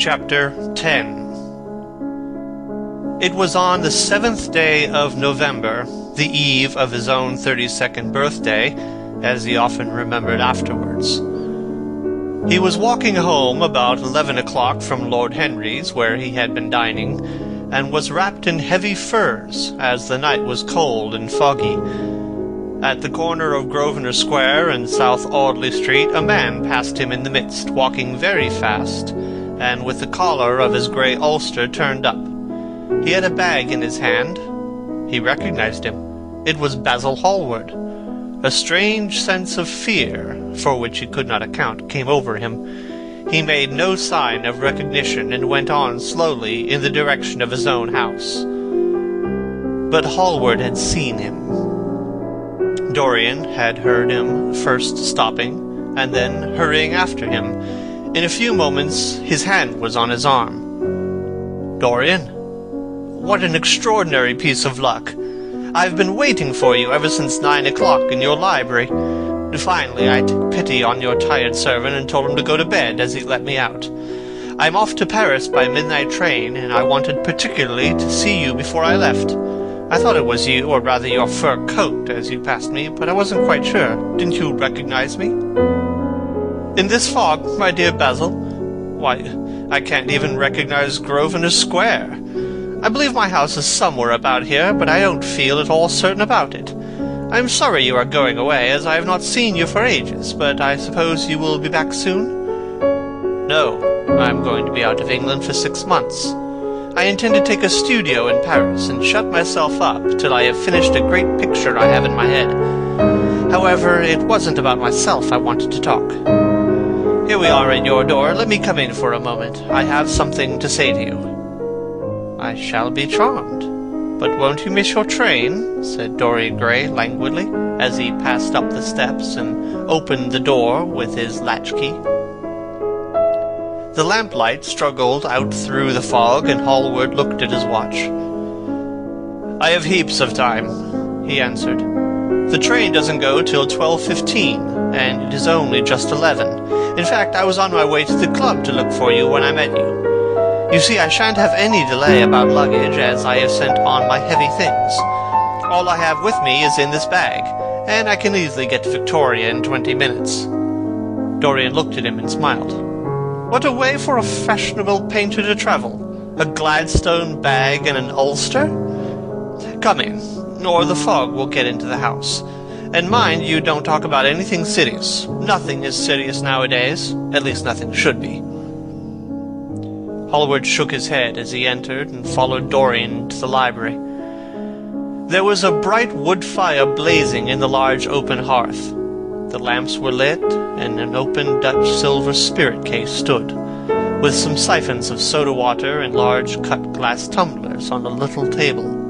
Chapter 10. It was on the 7th day of November, the eve of his own 32nd birthday, as he often remembered afterwards. He was walking home about 11 o'clock from Lord Henry's, where he had been dining, and was wrapped in heavy furs, as the night was cold and foggy. At the corner of Grosvenor Square and South Audley Street, a man passed him in the midst, walking very fast, and with the collar of his grey ulster turned up. He had a bag in his hand. He recognized him. It was Basil Hallward. A strange sense of fear, for which he could not account, came over him. He made no sign of recognition and went on slowly in the direction of his own house. But Hallward had seen him. Dorian had heard him first stopping, and then hurrying after him. In a few moments his hand was on his arm. "Dorian, what an extraordinary piece of luck! I've been waiting for you ever since 9 o'clock in your library. Finally I took pity on your tired servant and told him to go to bed as he let me out. I'm off to Paris by midnight train, and I wanted particularly to see you before I left. I thought it was you, or rather your fur coat, as you passed me, but I wasn't quite sure. Didn't you recognize me?" "In this fog, my dear Basil? Why, I can't even recognize Grosvenor Square. I believe my house is somewhere about here, but I don't feel at all certain about it. I'm sorry you are going away, as I have not seen you for ages, but I suppose you will be back soon?" "No, I'm going to be out of England for 6 months. I intend to take a studio in Paris and shut myself up till I have finished a great picture I have in my head. However, it wasn't about myself I wanted to talk. Here we are at your door. Let me come in for a moment. I have something to say to you." "I shall be charmed. But won't you miss your train?" said Dorian Gray languidly, as he passed up the steps and opened the door with his latchkey. The lamplight struggled out through the fog, and Hallward looked at his watch. "I have heaps of time," he answered. "The train doesn't go till 12:15, and it is only just 11. In fact, I was on my way to the club to look for you when I met you. You see, I shan't have any delay about luggage, as I have sent on my heavy things. All I have with me is in this bag, and I can easily get to Victoria in 20 minutes. Dorian looked at him and smiled. "What a way for a fashionable painter to travel! A Gladstone bag and an ulster? Come in, or the fog will get into the house. And mind you don't talk about anything serious. Nothing is serious nowadays. At least nothing should be." Hallward shook his head as he entered and followed Dorian to the library. There was a bright wood fire blazing in the large open hearth. The lamps were lit, and an open Dutch silver spirit case stood, with some siphons of soda water and large cut-glass tumblers on a little table.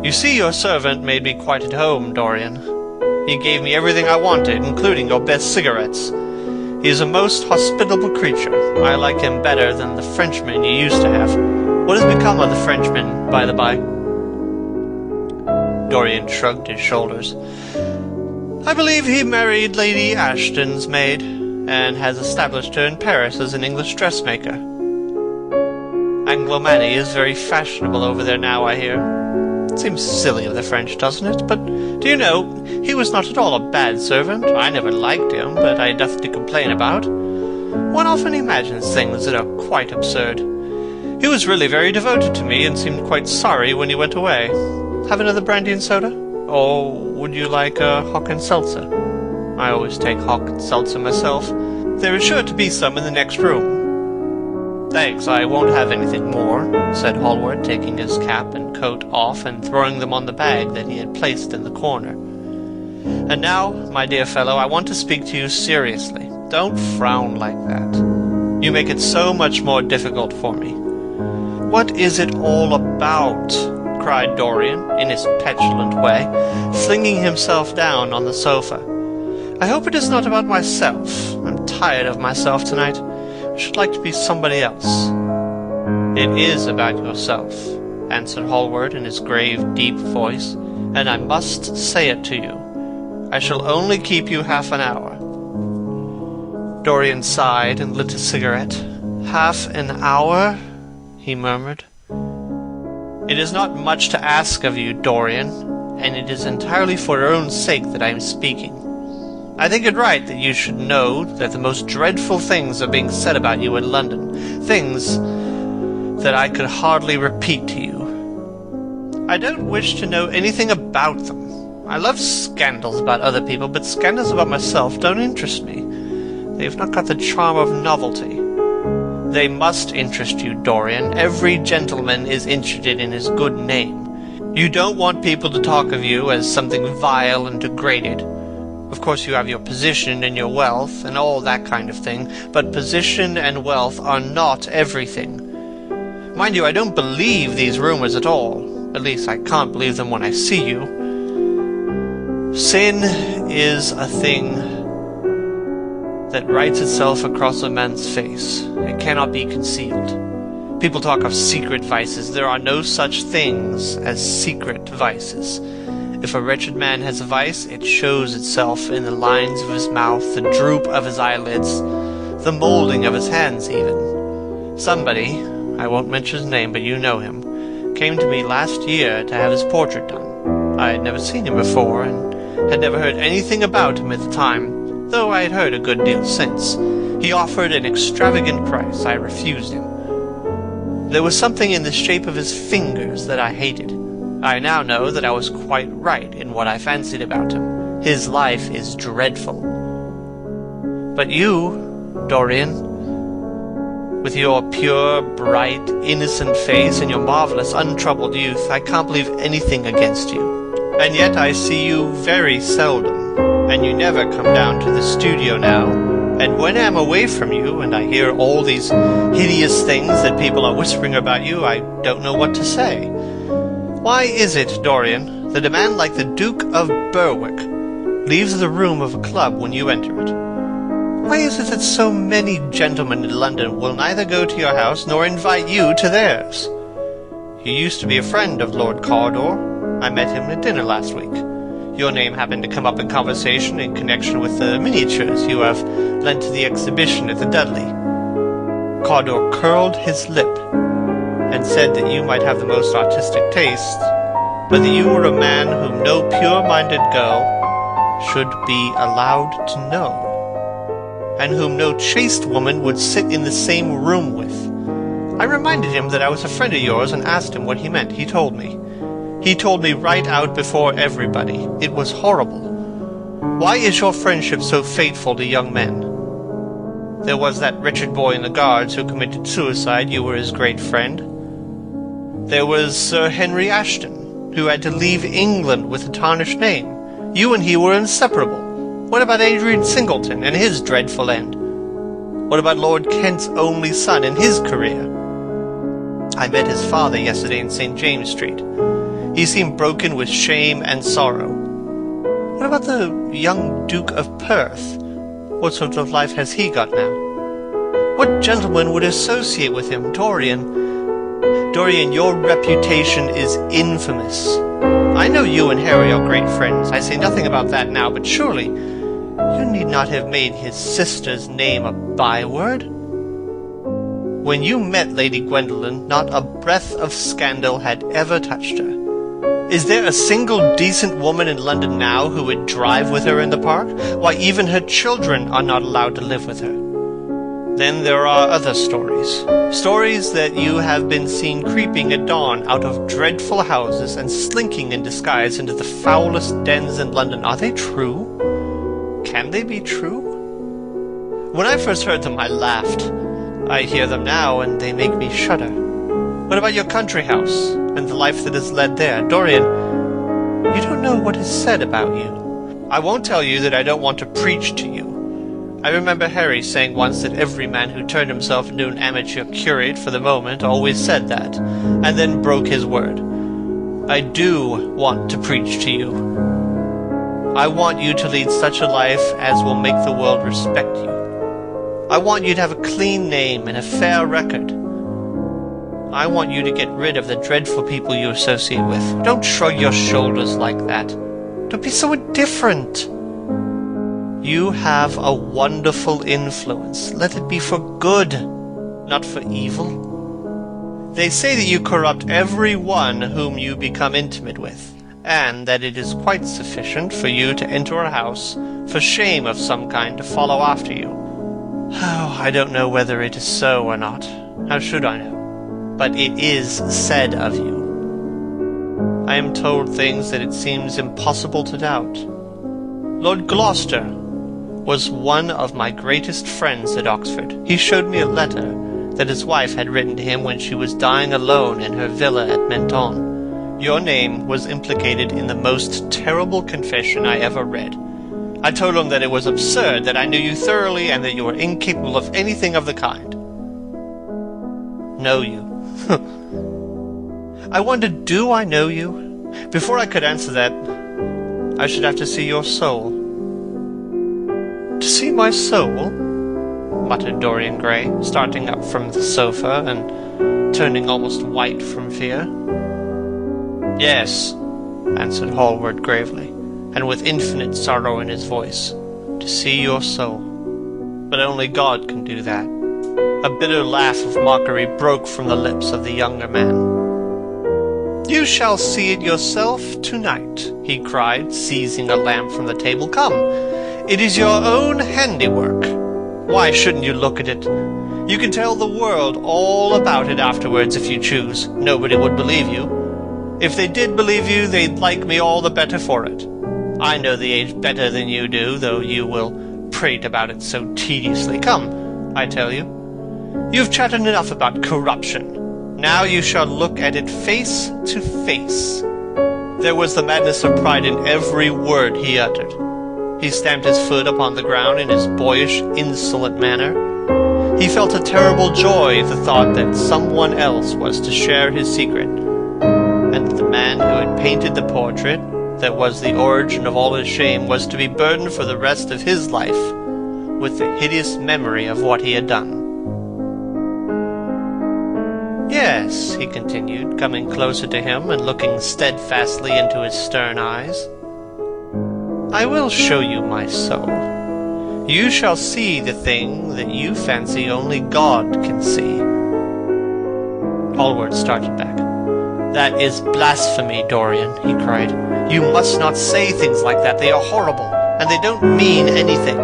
"You see, your servant made me quite at home, Dorian. He gave me everything I wanted, including your best cigarettes. He is a most hospitable creature. I like him better than the Frenchman you used to have. What has become of the Frenchman, by the by?" Dorian shrugged his shoulders. "I believe he married Lady Ashton's maid, and has established her in Paris as an English dressmaker. Anglomanie is very fashionable over there now, I hear. Seems silly of the French, doesn't it? But, do you know, he was not at all a bad servant. I never liked him, but I had nothing to complain about. One often imagines things that are quite absurd. He was really very devoted to me, and seemed quite sorry when he went away. Have another brandy and soda? Or would you like a hock and seltzer? I always take hock and seltzer myself. There is sure to be some in the next room." "Thanks, I won't have anything more," said Hallward, taking his cap and coat off and throwing them on the bag that he had placed in the corner. "And now, my dear fellow, I want to speak to you seriously. Don't frown like that. You make it so much more difficult for me." "What is it all about?" cried Dorian, in his petulant way, flinging himself down on the sofa. "I hope it is not about myself. I'm tired of myself tonight. I should like to be somebody else." "It is about yourself," answered Hallward in his grave, deep voice, "and I must say it to you. I shall only keep you half an hour." Dorian sighed and lit a cigarette. "Half an hour?" he murmured. "It is not much to ask of you, Dorian, and it is entirely for your own sake that I am speaking. I think it right that you should know that the most dreadful things are being said about you in London, things that I could hardly repeat to you. I don't wish to know anything about them. I love scandals about other people, but scandals about myself don't interest me. They have not got the charm of novelty. They must interest you, Dorian. Every gentleman is interested in his good name. You don't want people to talk of you as something vile and degraded. Of course you have your position and your wealth and all that kind of thing, but position and wealth are not everything. Mind you, I don't believe these rumors at all. At least I can't believe them when I see you. Sin is a thing that writes itself across a man's face. It cannot be concealed. People talk of secret vices. There are no such things as secret vices. If a wretched man has a vice, it shows itself in the lines of his mouth, the droop of his eyelids, the molding of his hands even. Somebody, I won't mention his name, but you know him, came to me last year to have his portrait done. I had never seen him before, and had never heard anything about him at the time, though I had heard a good deal since. He offered an extravagant price. I refused him. There was something in the shape of his fingers that I hated. I now know that I was quite right in what I fancied about him. His life is dreadful. But you, Dorian, with your pure, bright, innocent face and your marvelous, untroubled youth, I can't believe anything against you. And yet I see you very seldom, and you never come down to the studio now, and when I am away from you, and I hear all these hideous things that people are whispering about you, I don't know what to say. Why is it, Dorian, that a man like the Duke of Berwick leaves the room of a club when you enter it? Why is it that so many gentlemen in London will neither go to your house nor invite you to theirs? You used to be a friend of Lord Cawdor. I met him at dinner last week. Your name happened to come up in conversation in connection with the miniatures you have lent to the exhibition at the Dudley. Cawdor curled his lip and said that you might have the most artistic taste, but that you were a man whom no pure-minded girl should be allowed to know, and whom no chaste woman would sit in the same room with. I reminded him that I was a friend of yours and asked him what he meant. He told me. He told me right out before everybody. It was horrible. Why is your friendship so fateful to young men? There was that wretched boy in the Guards who committed suicide. You were his great friend. There was Sir Henry Ashton, who had to leave England with a tarnished name. You and he were inseparable. What about Adrian Singleton and his dreadful end? What about Lord Kent's only son and his career? I met his father yesterday in St. James Street. He seemed broken with shame and sorrow. What about the young Duke of Perth? What sort of life has he got now? What gentleman would associate with him? Dorian, your reputation is infamous. I know you and Harry are great friends. I say nothing about that now, but surely you need not have made his sister's name a byword. When you met Lady Gwendolen, not a breath of scandal had ever touched her. Is there a single decent woman in London now who would drive with her in the park? Why, even her children are not allowed to live with her. Then there are other stories. Stories that you have been seen creeping at dawn out of dreadful houses and slinking in disguise into the foulest dens in London. Are they true? Can they be true? When I first heard them, I laughed. I hear them now, and they make me shudder. What about your country house and the life that is led there? Dorian, you don't know what is said about you. I won't tell you that I don't want to preach to you. I remember Harry saying once that every man who turned himself into an amateur curate for the moment always said that, and then broke his word. I do want to preach to you. I want you to lead such a life as will make the world respect you. I want you to have a clean name and a fair record. I want you to get rid of the dreadful people you associate with. Don't shrug your shoulders like that. Don't be so indifferent. You have a wonderful influence. Let it be for good, not for evil. They say that you corrupt every one whom you become intimate with, and that it is quite sufficient for you to enter a house for shame of some kind to follow after you. Oh, I don't know whether it is so or not. How should I know? But it is said of you. I am told things that it seems impossible to doubt. Lord Gloucester was one of my greatest friends at Oxford. He showed me a letter that his wife had written to him when she was dying alone in her villa at Menton. Your name was implicated in the most terrible confession I ever read. I told him that it was absurd, that I knew you thoroughly, and that you were incapable of anything of the kind. Know you? I wondered, do I know you? Before I could answer that, I should have to see your soul. To see my soul? Muttered Dorian Gray, starting up from the sofa and turning almost white from fear. Yes, answered Hallward gravely, and with infinite sorrow in his voice, to see your soul. But only God can do that. A bitter laugh of mockery broke from the lips of the younger man. You shall see it yourself tonight, he cried, seizing a lamp from the table. Come, it is your own handiwork. Why shouldn't you look at it? You can tell the world all about it afterwards if you choose. Nobody would believe you. If they did believe you, they'd like me all the better for it. I know the age better than you do, though you will prate about it so tediously. Come, I tell you. You've chatted enough about corruption. Now you shall look at it face to face. There was the madness of pride in every word he uttered. He stamped his foot upon the ground in his boyish, insolent manner. He felt a terrible joy at the thought that someone else was to share his secret, and that the man who had painted the portrait that was the origin of all his shame was to be burdened for the rest of his life with the hideous memory of what he had done. Yes, he continued, coming closer to him and looking steadfastly into his stern eyes, I will show you my soul. You shall see the thing that you fancy only God can see. Hallward started back. That is blasphemy, Dorian, he cried. You must not say things like that. They are horrible, and they don't mean anything.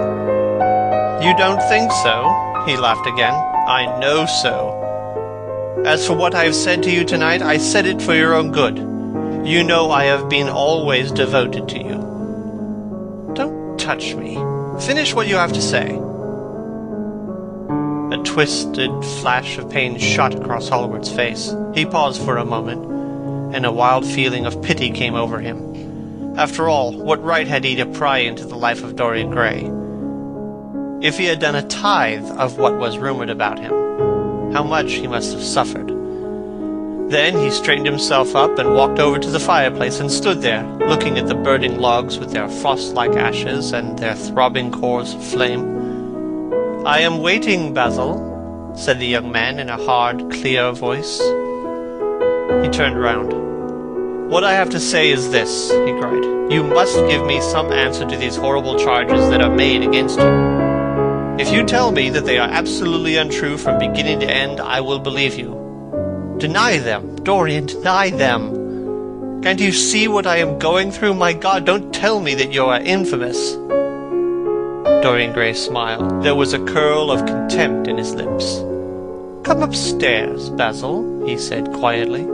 You don't think so? He laughed again. I know so. As for what I have said to you tonight, I said it for your own good. You know I have been always devoted to you. Don't touch me. Finish what you have to say. A twisted flash of pain shot across Hallward's face. He paused for a moment, and a wild feeling of pity came over him. After all, what right had he to pry into the life of Dorian Gray? If he had done a tithe of what was rumored about him, how much he must have suffered. Then he straightened himself up and walked over to the fireplace and stood there, looking at the burning logs with their frost-like ashes and their throbbing cores of flame. I am waiting, Basil, said the young man in a hard, clear voice. He turned round. What I have to say is this, he cried. You must give me some answer to these horrible charges that are made against you. If you tell me that they are absolutely untrue from beginning to end, I will believe you. Deny them, Dorian, deny them. Can't you see what I am going through? My God, don't tell me that you are infamous. Dorian Gray smiled. There was a curl of contempt in his lips. Come upstairs, Basil, he said quietly.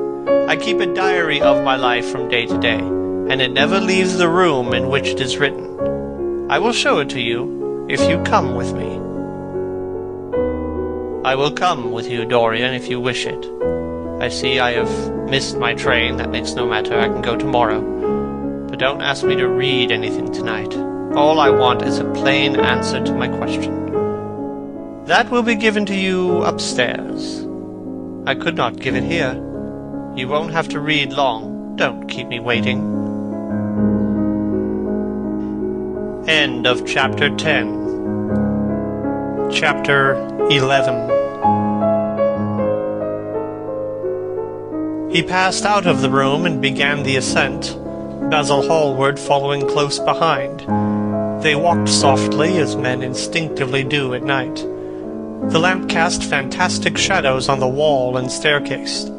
I keep a diary of my life from day to day, and it never leaves the room in which it is written. I will show it to you, if you come with me. I will come with you, Dorian, if you wish it. I see I have missed my train. That makes no matter. I can go tomorrow. But don't ask me to read anything tonight. All I want is a plain answer to my question. That will be given to you upstairs. I could not give it here. You won't have to read long. Don't keep me waiting. End of Chapter 10. Chapter 11. He passed out of the room and began the ascent, Basil Hallward following close behind. They walked softly, as men instinctively do at night. The lamp cast fantastic shadows on the wall and staircase.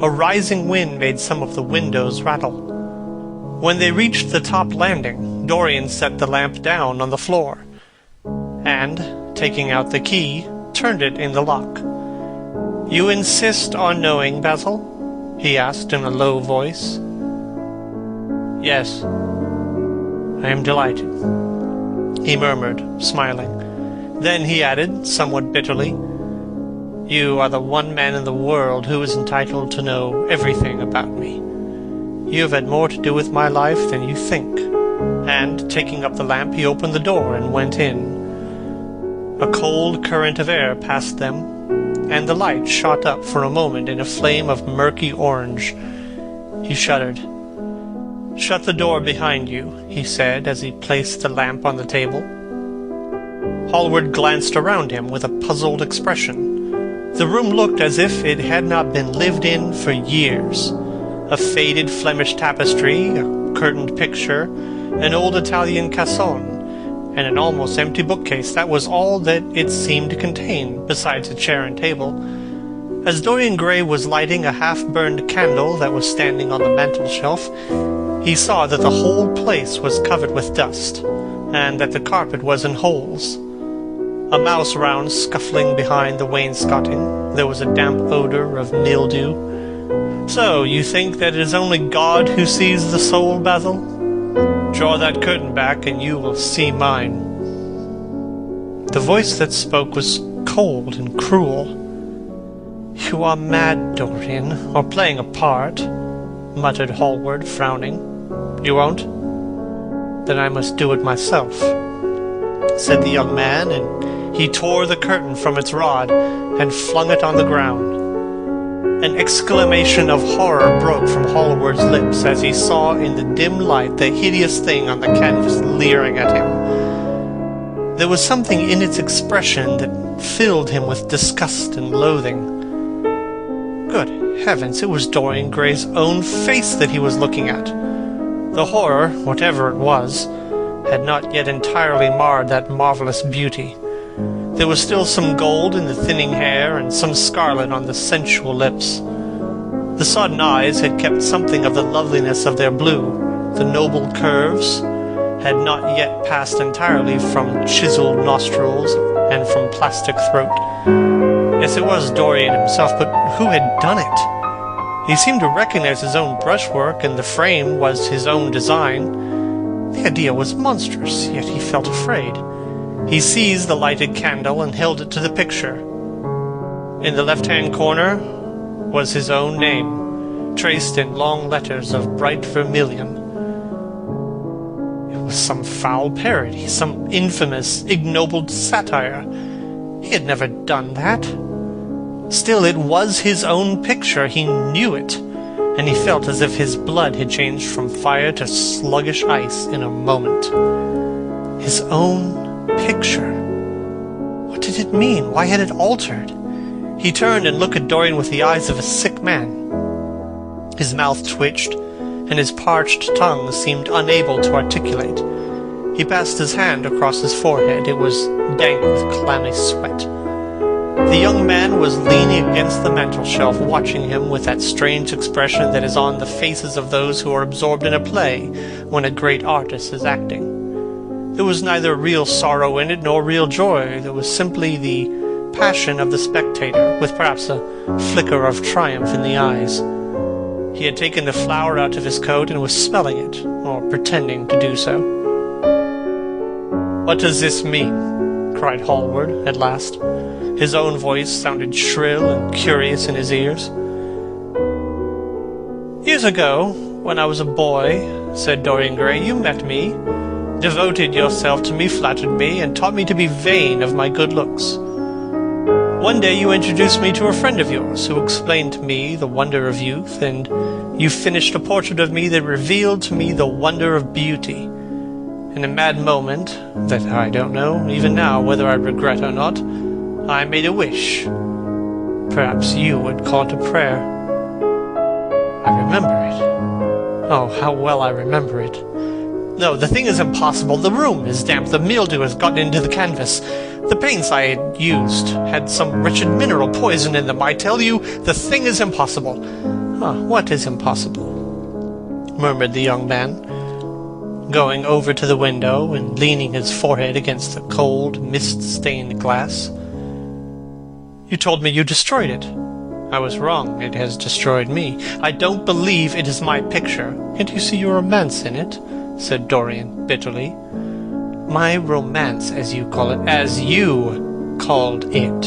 A rising wind made some of the windows rattle. When they reached the top landing, Dorian set the lamp down on the floor, and, taking out the key, turned it in the lock. "You insist on knowing, Basil?" he asked in a low voice. "Yes, I am delighted," he murmured, smiling. Then he added, somewhat bitterly, "You are the one man in the world who is entitled to know everything about me. You have had more to do with my life than you think." And, taking up the lamp, he opened the door and went in. A cold current of air passed them, and the light shot up for a moment in a flame of murky orange. He shuddered. "Shut the door behind you," he said as he placed the lamp on the table. Hallward glanced around him with a puzzled expression. The room looked as if it had not been lived in for years. A faded Flemish tapestry, a curtained picture, an old Italian cassone, and an almost empty bookcase. That was all that it seemed to contain, besides a chair and table. As Dorian Gray was lighting a half-burned candle that was standing on the mantel-shelf, he saw that the whole place was covered with dust, and that the carpet was in holes. A mouse ran scuffling behind the wainscoting. There was a damp odor of mildew. "So, you think that it is only God who sees the soul, Basil? Draw that curtain back and you will see mine." The voice that spoke was cold and cruel. "You are mad, Dorian, or playing a part," muttered Hallward, frowning. "You won't? Then I must do it myself," said the young man, and he tore the curtain from its rod and flung it on the ground. An exclamation of horror broke from Hallward's lips as he saw in the dim light the hideous thing on the canvas leering at him. There was something in its expression that filled him with disgust and loathing. Good heavens, it was Dorian Gray's own face that he was looking at. The horror, whatever it was, had not yet entirely marred that marvelous beauty. There was still some gold in the thinning hair and some scarlet on the sensual lips. The sodden eyes had kept something of the loveliness of their blue. The noble curves had not yet passed entirely from chiseled nostrils and from plastic throat. Yes, it was Dorian himself, but who had done it? He seemed to recognize his own brushwork, and the frame was his own design. The idea was monstrous, yet he felt afraid. He seized the lighted candle and held it to the picture. In the left-hand corner was his own name, traced in long letters of bright vermilion. It was some foul parody, some infamous, ignoble satire. He had never done that. Still, it was his own picture. He knew it, and he felt as if his blood had changed from fire to sluggish ice in a moment. His own picture. What did it mean? Why had it altered? He turned and looked at Dorian with the eyes of a sick man. His mouth twitched, and his parched tongue seemed unable to articulate. He passed his hand across his forehead. It was dank with clammy sweat. The young man was leaning against the mantel-shelf, watching him with that strange expression that is on the faces of those who are absorbed in a play when a great artist is acting. There was neither real sorrow in it nor real joy. There was simply the passion of the spectator, with perhaps a flicker of triumph in the eyes. He had taken the flower out of his coat and was smelling it, or pretending to do so. "What does this mean?" cried Hallward at last. His own voice sounded shrill and curious in his ears. "Years ago, when I was a boy," said Dorian Gray, "you met me, devoted yourself to me, flattered me, and taught me to be vain of my good looks. One day you introduced me to a friend of yours, who explained to me the wonder of youth, and you finished a portrait of me that revealed to me the wonder of beauty. In a mad moment, that I don't know, even now, whether I regret or not, I made a wish. Perhaps you would call it a prayer. I remember it. Oh, how well I remember it. No, the thing is impossible. The room is damp. The mildew has gotten into the canvas. The paints I had used had some wretched mineral poison in them. I tell you, the thing is impossible. What is impossible? Murmured the young man, going over to the window and leaning his forehead against the cold, mist-stained glass. You told me you destroyed it. I was wrong. It has destroyed me. I don't believe it is my picture. Can't you see your romance in it? Said Dorian bitterly. My romance, as you call it, as you called it.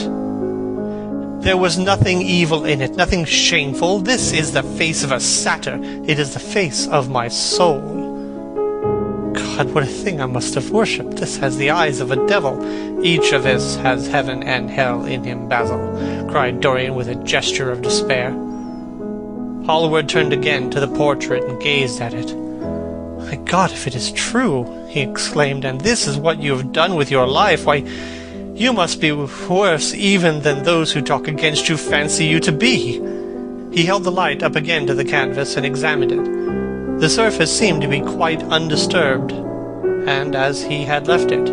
There was nothing evil in it, nothing shameful. This is the face of a satyr. It is the face of my soul. God, what a thing I must have worshipped. This has the eyes of a devil. Each of us has heaven and hell in him, Basil, cried Dorian with a gesture of despair. Hallward turned again to the portrait and gazed at it. My God, if it is true, he exclaimed, and this is what you have done with your life, why, you must be worse even than those who talk against you fancy you to be. He held the light up again to the canvas and examined it. The surface seemed to be quite undisturbed, and as he had left it,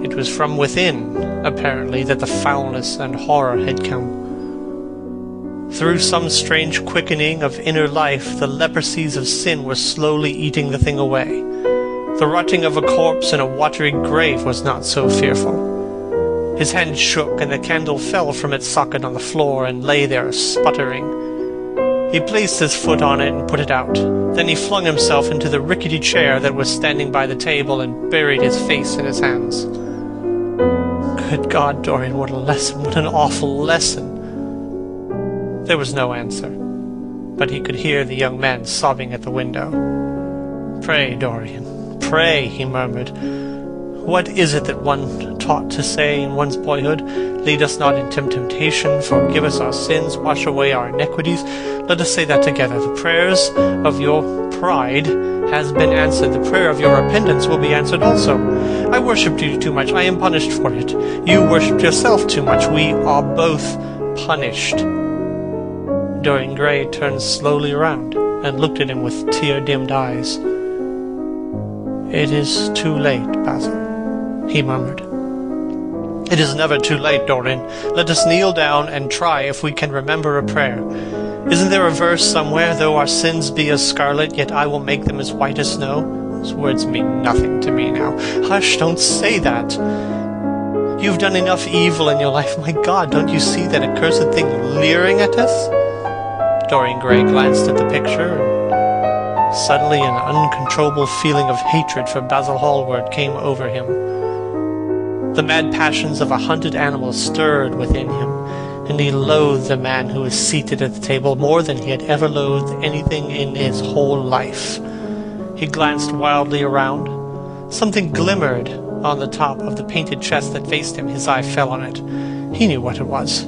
it was from within, apparently, that the foulness and horror had come. Through some strange quickening of inner life, the leprosies of sin were slowly eating the thing away. The rotting of a corpse in a watery grave was not so fearful. His hand shook, and the candle fell from its socket on the floor and lay there sputtering. He placed his foot on it and put it out. Then he flung himself into the rickety chair that was standing by the table and buried his face in his hands. Good God, Dorian, what a lesson, what an awful lesson! There was no answer, but he could hear the young man sobbing at the window. Pray, Dorian, pray, he murmured. What is it that one taught to say in one's boyhood? Lead us not into temptation, forgive us our sins, wash away our iniquities. Let us say that together. The prayers of your pride has been answered. The prayer of your repentance will be answered also. I worshipped you too much. I am punished for it. You worshipped yourself too much. We are both punished. Dorian Gray turned slowly around and looked at him with tear-dimmed eyes. It is too late, Basil, he murmured. It is never too late, Dorian. Let us kneel down and try if we can remember a prayer. Isn't there a verse somewhere, though our sins be as scarlet, yet I will make them as white as snow? Those words mean nothing to me now. Hush, don't say that. You've done enough evil in your life. My God, don't you see that accursed thing leering at us? Dorian Gray glanced at the picture, and suddenly an uncontrollable feeling of hatred for Basil Hallward came over him. The mad passions of a hunted animal stirred within him, and he loathed the man who was seated at the table more than he had ever loathed anything in his whole life. He glanced wildly around. Something glimmered on the top of the painted chest that faced him. His eye fell on it. He knew what it was.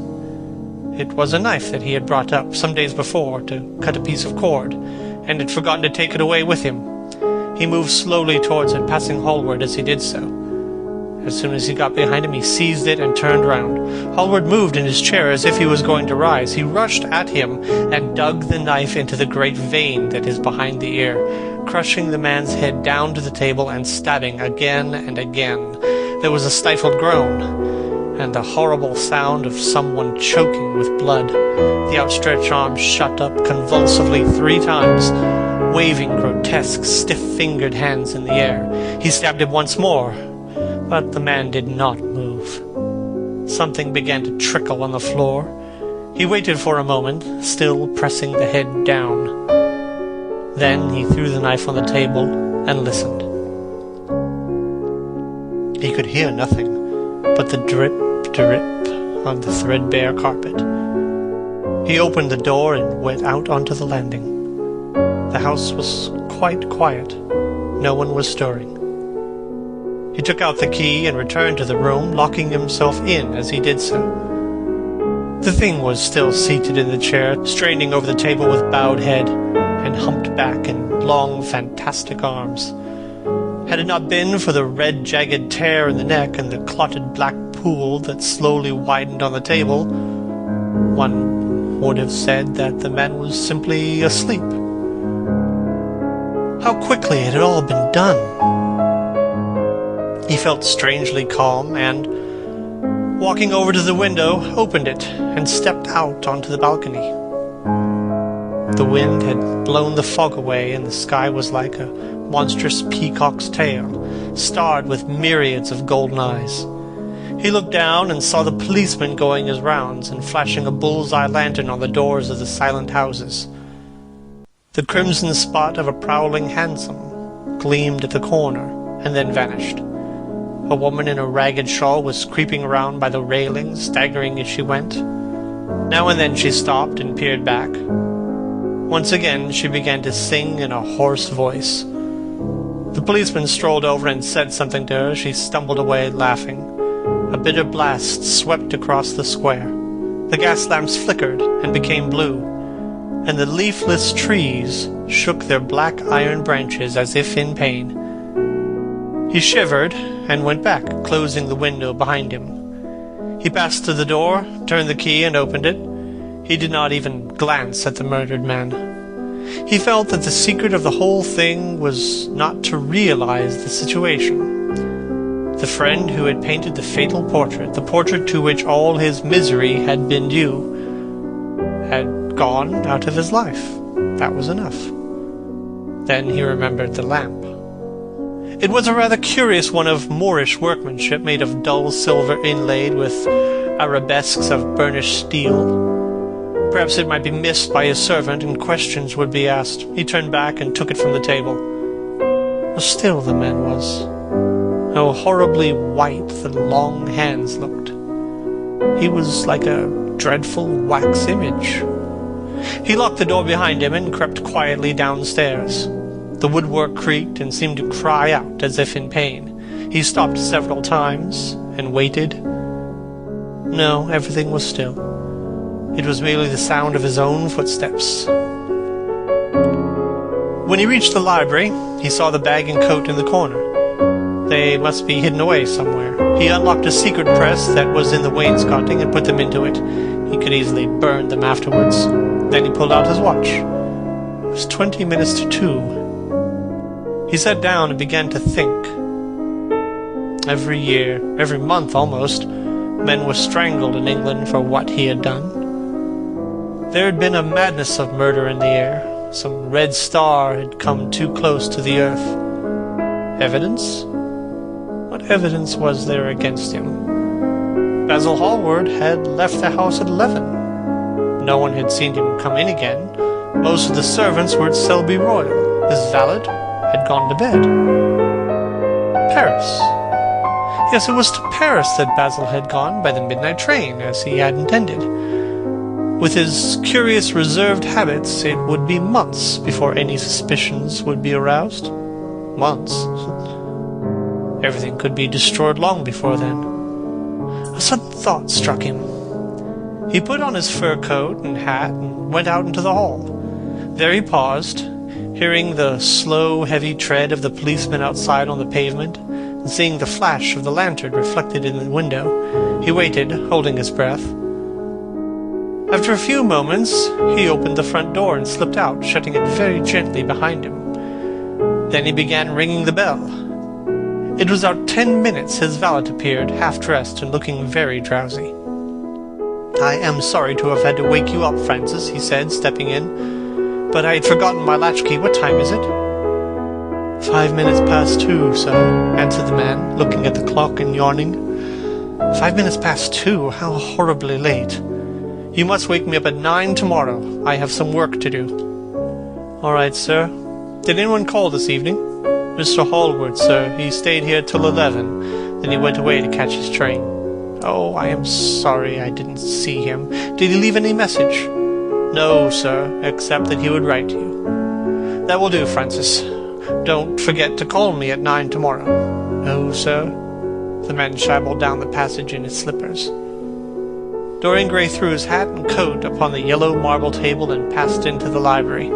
It was a knife that he had brought up some days before to cut a piece of cord, and had forgotten to take it away with him. He moved slowly towards it, passing Hallward as he did so. As soon as he got behind him, he seized it and turned round. Hallward moved in his chair as if he was going to rise. He rushed at him and dug the knife into the great vein that is behind the ear, crushing the man's head down to the table and stabbing again and again. There was a stifled groan, and the horrible sound of someone choking with blood. The outstretched arm shot up convulsively 3 times, waving grotesque, stiff-fingered hands in the air. He stabbed him once more, but the man did not move. Something began to trickle on the floor. He waited for a moment, still pressing the head down. Then he threw the knife on the table and listened. He could hear nothing but the drip on the threadbare carpet. He opened the door and went out onto the landing. The house was quite quiet. No one was stirring. He took out the key and returned to the room, locking himself in as he did so. The thing was still seated in the chair, straining over the table with bowed head and humped back and long, fantastic arms. Had it not been for the red, jagged tear in the neck and the clotted black pool that slowly widened on the table, one would have said that the man was simply asleep. How quickly it had all been done! He felt strangely calm and, walking over to the window, opened it and stepped out onto the balcony. The wind had blown the fog away, and the sky was like a monstrous peacock's tail, starred with myriads of golden eyes. He looked down and saw the policeman going his rounds and flashing a bull's-eye lantern on the doors of the silent houses. The crimson spot of a prowling hansom gleamed at the corner and then vanished. A woman in a ragged shawl was creeping around by the railing, staggering as she went. Now and then she stopped and peered back. Once again she began to sing in a hoarse voice. The policeman strolled over and said something to her as she stumbled away, laughing. A bitter blast swept across the square. The gas lamps flickered and became blue, and the leafless trees shook their black iron branches as if in pain. He shivered and went back, closing the window behind him. He passed to the door, turned the key, and opened it. He did not even glance at the murdered man. He felt that the secret of the whole thing was not to realize the situation. The friend who had painted the fatal portrait, the portrait to which all his misery had been due, had gone out of his life. That was enough. Then he remembered the lamp. It was a rather curious one of Moorish workmanship, made of dull silver inlaid with arabesques of burnished steel. Perhaps it might be missed by his servant, and questions would be asked. He turned back and took it from the table. How still the man was. How horribly white the long hands looked. He was like a dreadful wax image. He locked the door behind him and crept quietly downstairs. The woodwork creaked and seemed to cry out as if in pain. He stopped several times and waited. No, everything was still. It was merely the sound of his own footsteps. When he reached the library, he saw the bag and coat in the corner. They must be hidden away somewhere. He unlocked a secret press that was in the wainscoting and put them into it. He could easily burn them afterwards. Then he pulled out his watch. It was 20 minutes to 2. He sat down and began to think. Every year, every month almost, men were strangled in England for what he had done. There had been a madness of murder in the air. Some red star had come too close to the earth. Evidence? What evidence was there against him? Basil Hallward had left the house at 11. No one had seen him come in again. Most of the servants were at Selby Royal. His valet had gone to bed. Paris. Yes, it was to Paris that Basil had gone by the midnight train, as he had intended. With his curious reserved habits, it would be months before any suspicions would be aroused. Months. Everything could be destroyed long before then. A sudden thought struck him. He put on his fur coat and hat and went out into the hall. There he paused, hearing the slow, heavy tread of the policeman outside on the pavement, and seeing the flash of the lantern reflected in the window. He waited, holding his breath. After a few moments, he opened the front door and slipped out, shutting it very gently behind him. Then he began ringing the bell. It was about 10 minutes his valet appeared, half-dressed and looking very drowsy. "I am sorry to have had to wake you up, Francis," he said, stepping in. "But I had forgotten my latchkey. What time is it?" 5 minutes past 2, sir," answered the man, looking at the clock and yawning. 5 minutes past 2? How horribly late. You must wake me up at 9 tomorrow. I have some work to do." "All right, sir. Did anyone call this evening?" "Mr. Hallward, sir. He stayed here till 11. Then he went away to catch his train." "Oh, I am sorry I didn't see him. Did he leave any message?" "No, sir, except that he would write to you." "That will do, Francis. Don't forget to call me at 9 tomorrow." "No, sir." The man shambled down the passage in his slippers. Dorian Gray threw his hat and coat upon the yellow marble table and passed into the library.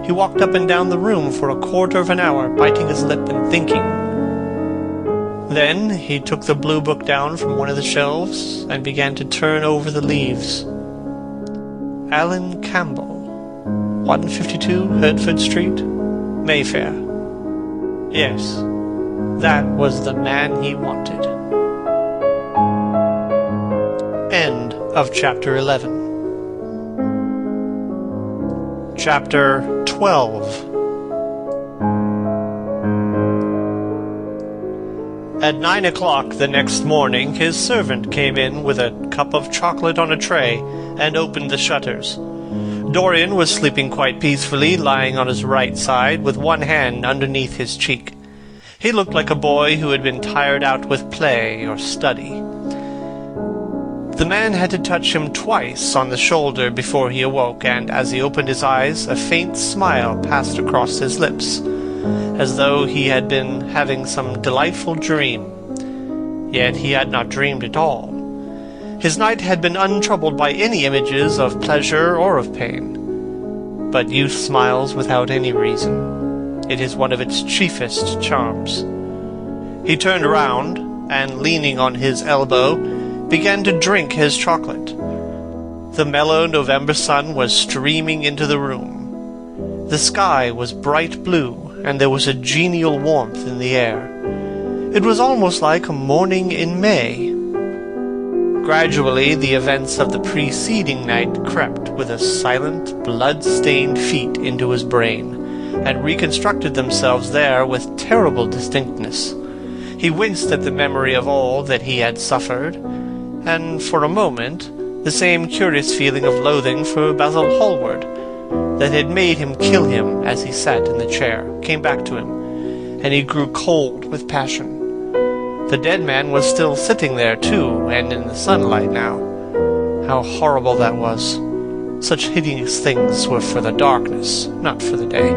He walked up and down the room for a quarter of an hour, biting his lip and thinking. Then he took the blue book down from one of the shelves and began to turn over the leaves. Alan Campbell, 152 Hertford Street, Mayfair. Yes, that was the man he wanted. End of Chapter 11. Chapter 12. At 9 o'clock the next morning his servant came in with a cup of chocolate on a tray and opened the shutters. Dorian was sleeping quite peacefully, lying on his right side with one hand underneath his cheek. He looked like a boy who had been tired out with play or study. The man had to touch him twice on the shoulder before he awoke, and as he opened his eyes, a faint smile passed across his lips, as though he had been having some delightful dream. Yet he had not dreamed at all. His night had been untroubled by any images of pleasure or of pain. But youth smiles without any reason. It is one of its chiefest charms. He turned round, and leaning on his elbow, began to drink his chocolate. The mellow November sun was streaming into the room. The sky was bright blue, and there was a genial warmth in the air. It was almost like a morning in May. Gradually the events of the preceding night crept with a silent, blood-stained feet into his brain, and reconstructed themselves there with terrible distinctness. He winced at the memory of all that he had suffered, and for a moment the same curious feeling of loathing for Basil Hallward that had made him kill him as he sat in the chair came back to him, and he grew cold with passion. The dead man was still sitting there too, and in the sunlight now. How horrible that was! Such hideous things were for the darkness, not for the day.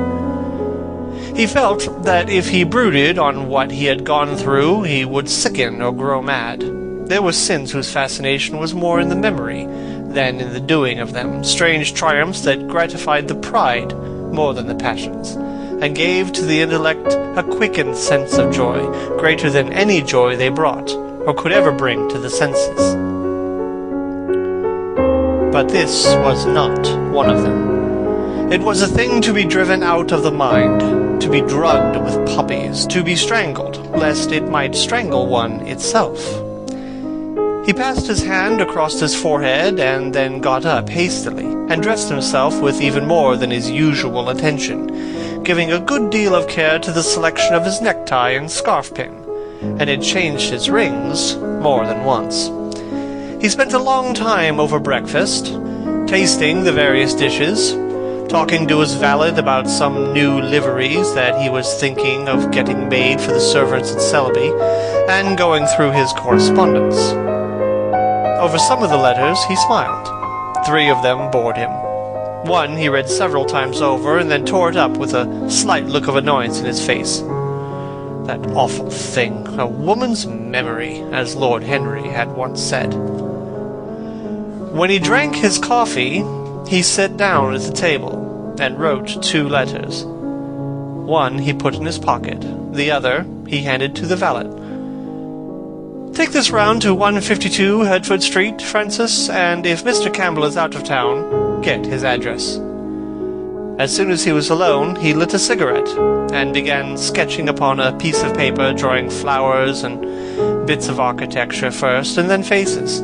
He felt that if he brooded on what he had gone through, he would sicken or grow mad. There were sins whose fascination was more in the memory than in the doing of them, strange triumphs that gratified the pride more than the passions, and gave to the intellect a quickened sense of joy, greater than any joy they brought, or could ever bring to the senses. But this was not one of them. It was a thing to be driven out of the mind, to be drugged with poppies, to be strangled, lest it might strangle one itself. He passed his hand across his forehead, and then got up hastily, and dressed himself with even more than his usual attention, giving a good deal of care to the selection of his necktie and scarf-pin, and had changed his rings more than once. He spent a long time over breakfast, tasting the various dishes, talking to his valet about some new liveries that he was thinking of getting made for the servants at Selby, and going through his correspondence. Over some of the letters he smiled. 3 of them bored him. One he read several times over, and then tore it up with a slight look of annoyance in his face. That awful thing, a woman's memory, as Lord Henry had once said. When he drank his coffee, he sat down at the table and wrote 2 letters. One he put in his pocket, the other he handed to the valet. "Take this round to 152 Hertford Street, Francis, and if Mr. Campbell is out of town, get his address." As soon as he was alone, he lit a cigarette, and began sketching upon a piece of paper, drawing flowers and bits of architecture first, and then faces.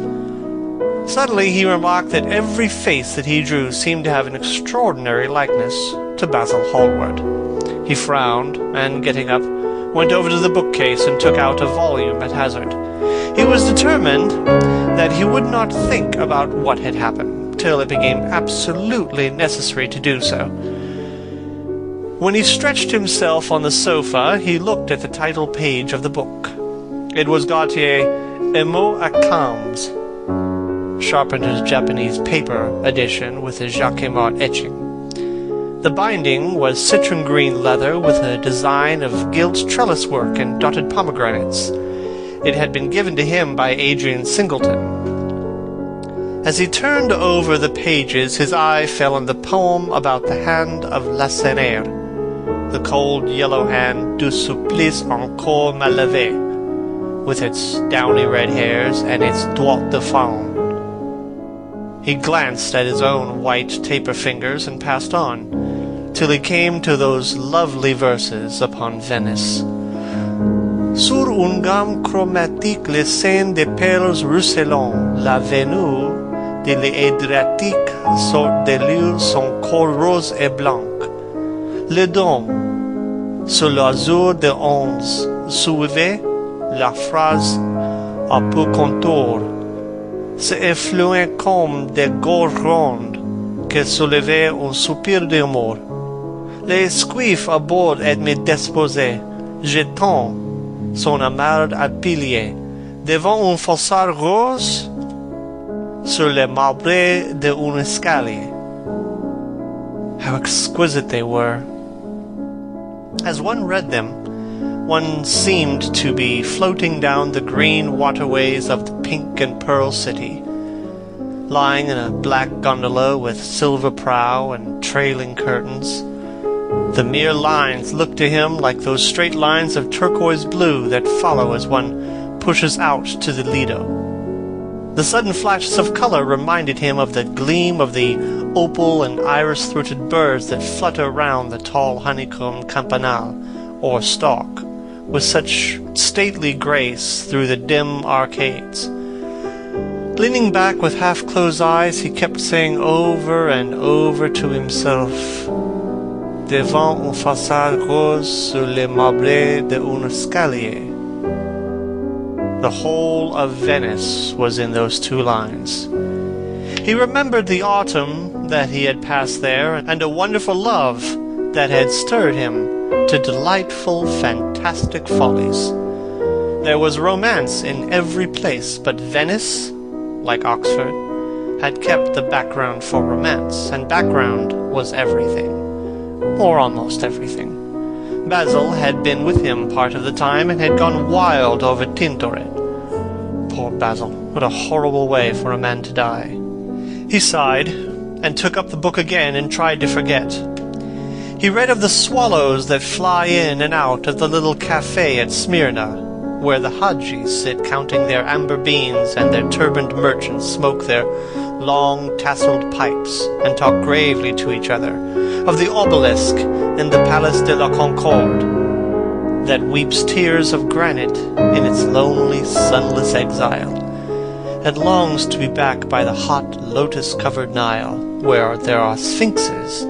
Suddenly he remarked that every face that he drew seemed to have an extraordinary likeness to Basil Hallward. He frowned, and getting up, went over to the bookcase and took out a volume at hazard. He was determined that he would not think about what had happened till it became absolutely necessary to do so. When he stretched himself on the sofa, he looked at the title page of the book. It was Gautier, Un mot à Calmes, Sharpenter's Japanese paper edition with a Jacquemart etching. The binding was citron green leather with a design of gilt trellis work and dotted pomegranates. It had been given to him by Adrian Singleton. As he turned over the pages, his eye fell on the poem about the hand of Lacenaire, the cold yellow hand du supplice encore mal lavé, with its downy red hairs and its doigts de faune. He glanced at his own white taper fingers and passed on, till he came to those lovely verses upon Venice. Sur une gamme chromatique les scènes de perles ruisselants, la venue de l'Adriatique sort de l'île son col rose et blanc. Le dôme, sur l'azur de onze, soulevait la phrase à peu contour. C'est effluent comme des gorges rondes que soulevait un soupir d'amour. Les squifs à bord et me disposaient, jetant son amarre à pilier, devant un fossard rose, sur les marbrés d'un escalier. How exquisite they were! As one read them, one seemed to be floating down the green waterways of the pink and pearl city, lying in a black gondola with silver prow and trailing curtains. The mere lines looked to him like those straight lines of turquoise blue that follow as one pushes out to the Lido. The sudden flashes of color reminded him of the gleam of the opal and iris-throated birds that flutter round the tall honeycomb campanile, or stalk, with such stately grace through the dim arcades. Leaning back with half-closed eyes, he kept saying over and over to himself, devant un façade rose sur les marbrés d'un escalier. The whole of Venice was in those two lines. He remembered the autumn that he had passed there, and a wonderful love that had stirred him to delightful, fantastic follies. There was romance in every place, but Venice, like Oxford, had kept the background for romance, and background was everything, or almost everything. Basil had been with him part of the time, and had gone wild over Tintoret. Poor Basil, what a horrible way for a man to die. He sighed, and took up the book again and tried to forget. He read of the swallows that fly in and out of the little cafe at Smyrna, where the Hajis sit counting their amber beans and their turbaned merchants smoke their long tasseled pipes and talk gravely to each other, of the obelisk in the Palace de la Concorde that weeps tears of granite in its lonely, sunless exile, and longs to be back by the hot, lotus-covered Nile, where there are sphinxes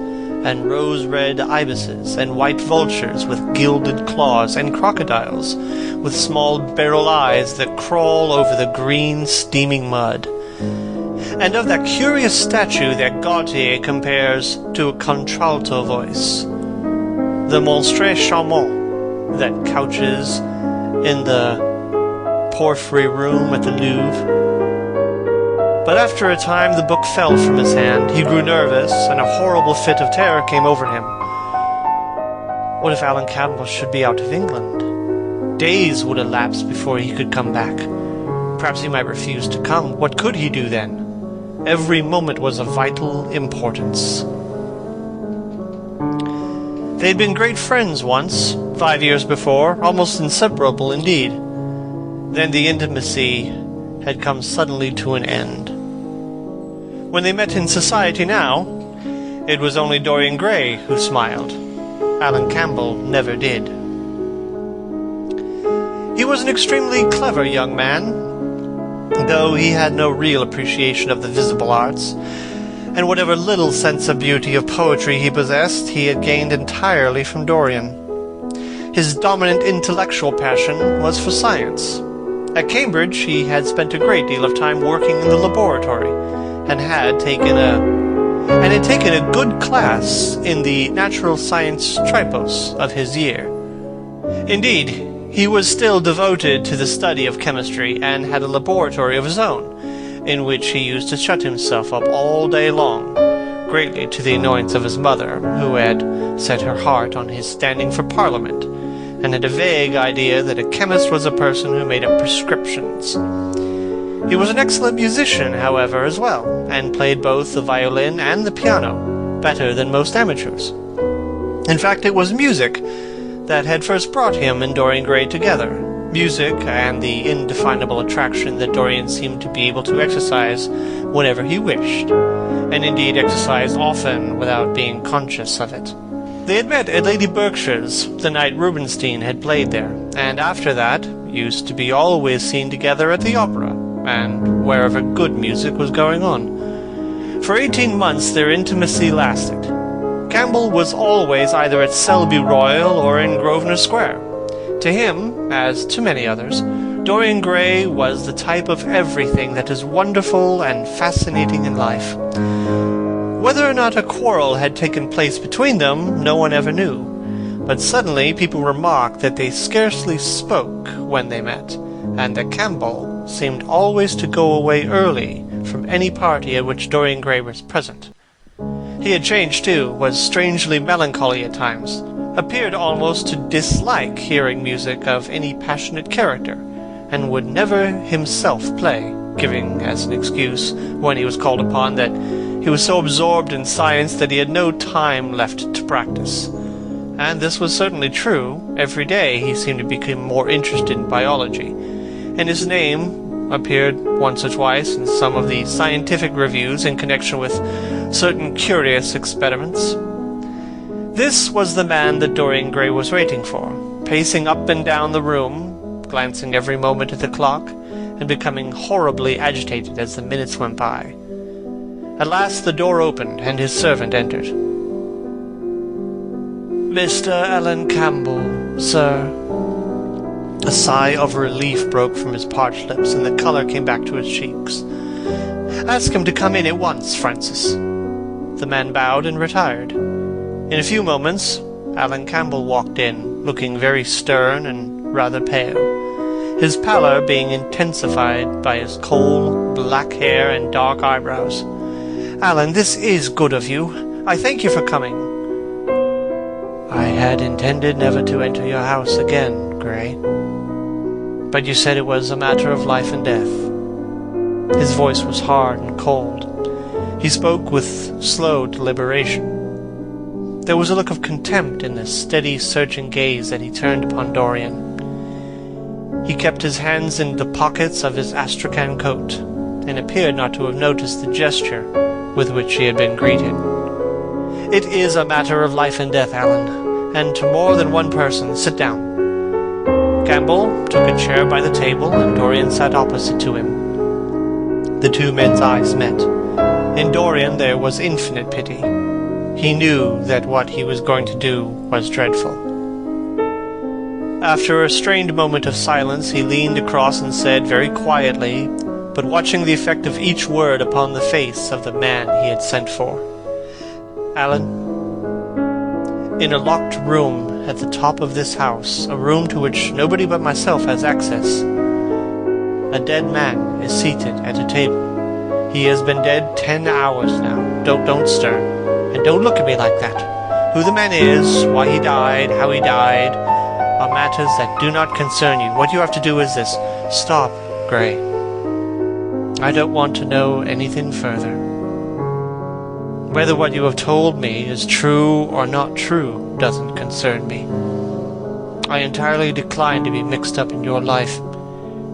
and rose-red ibises and white vultures with gilded claws and crocodiles with small beryl eyes that crawl over the green, steaming mud, and of that curious statue that Gautier compares to a contralto voice, the Monstre Charmant that couches in the porphyry room at the Louvre. But after a time the book fell from his hand. He grew nervous, and a horrible fit of terror came over him. What if Alan Campbell should be out of England? Days would elapse before he could come back. Perhaps he might refuse to come. What could he do then? Every moment was of vital importance. They had been great friends once, 5 years before, almost inseparable indeed. Then the intimacy had come suddenly to an end. When they met in society now, it was only Dorian Gray who smiled. Alan Campbell never did. He was an extremely clever young man, though he had no real appreciation of the visible arts, and whatever little sense of beauty of poetry he possessed, he had gained entirely from Dorian. His dominant intellectual passion was for science. At Cambridge he had spent a great deal of time working in the laboratory, and had taken a good class in the natural science tripos of his year. Indeed, he was still devoted to the study of chemistry, and had a laboratory of his own, in which he used to shut himself up all day long, greatly to the annoyance of his mother, who had set her heart on his standing for Parliament, and had a vague idea that a chemist was a person who made up prescriptions. He was an excellent musician, however, as well, and played both the violin and the piano better than most amateurs. In fact, it was music that had first brought him and Dorian Gray together. Music and the indefinable attraction that Dorian seemed to be able to exercise whenever he wished, and indeed exercised often without being conscious of it. They had met at Lady Berkshire's the night Rubinstein had played there, and after that used to be always seen together at the opera, and wherever good music was going on. For 18 months their intimacy lasted. Campbell was always either at Selby Royal or in Grosvenor Square. To him, as to many others, Dorian Gray was the type of everything that is wonderful and fascinating in life. Whether or not a quarrel had taken place between them, no one ever knew. But suddenly people remarked that they scarcely spoke when they met, and that Campbell seemed always to go away early from any party at which Dorian Gray was present. He had changed, too, was strangely melancholy at times, appeared almost to dislike hearing music of any passionate character, and would never himself play, giving as an excuse, when he was called upon, that he was so absorbed in science that he had no time left to practice. And this was certainly true. Every day he seemed to become more interested in biology, and his name appeared once or twice in some of the scientific reviews in connection with certain curious experiments. This was the man that Dorian Gray was waiting for, pacing up and down the room, glancing every moment at the clock, and becoming horribly agitated as the minutes went by. At last the door opened, and his servant entered. "Mr. Alan Campbell, sir." A sigh of relief broke from his parched lips, and the color came back to his cheeks. "Ask him to come in at once, Francis." The man bowed and retired. In a few moments, Alan Campbell walked in, looking very stern and rather pale, his pallor being intensified by his coal, black hair and dark eyebrows. "Alan, this is good of you. I thank you for coming." "I had intended never to enter your house again, Gray. But you said it was a matter of life and death." His voice was hard and cold. He spoke with slow deliberation. There was a look of contempt in the steady, searching gaze that he turned upon Dorian. He kept his hands in the pockets of his astrakhan coat, and appeared not to have noticed the gesture with which he had been greeted. "It is a matter of life and death, Alan, and to more than one person. Sit down." Campbell took a chair by the table, and Dorian sat opposite to him. The two men's eyes met. In Dorian there was infinite pity. He knew that what he was going to do was dreadful. After a strained moment of silence, he leaned across and said very quietly, but watching the effect of each word upon the face of the man he had sent for, "Alan, in a locked room at the top of this house, a room to which nobody but myself has access, a dead man is seated at a table. He has been dead 10 hours now. Don't stir. And don't look at me like that. Who the man is, why he died, how he died, are matters that do not concern you. What you have to do is this. Stop, Gray. I don't want to know anything further. Whether what you have told me is true or not true doesn't concern me. I entirely decline to be mixed up in your life.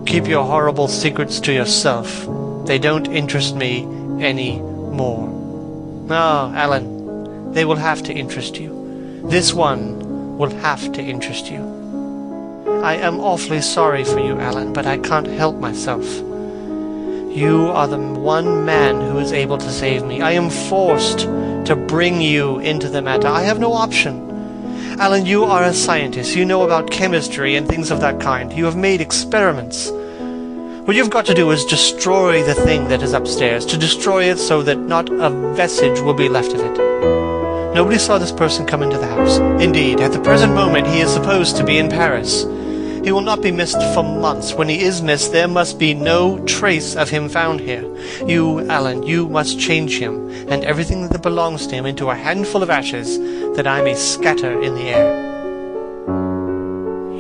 Keep your horrible secrets to yourself. They don't interest me any more. No, Alan, they will have to interest you. This one will have to interest you. I am awfully sorry for you, Alan, but I can't help myself. You are the one man who is able to save me. I am forced to bring you into the matter. I have no option. Alan, you are a scientist. You know about chemistry and things of that kind. You have made experiments. What you've got to do is destroy the thing that is upstairs, to destroy it so that not a vestige will be left of it. Nobody saw this person come into the house. Indeed, at the present moment he is supposed to be in Paris. He will not be missed for months. When he is missed, there must be no trace of him found here. You, Alan, you must change him, and everything that belongs to him, into a handful of ashes that I may scatter in the air.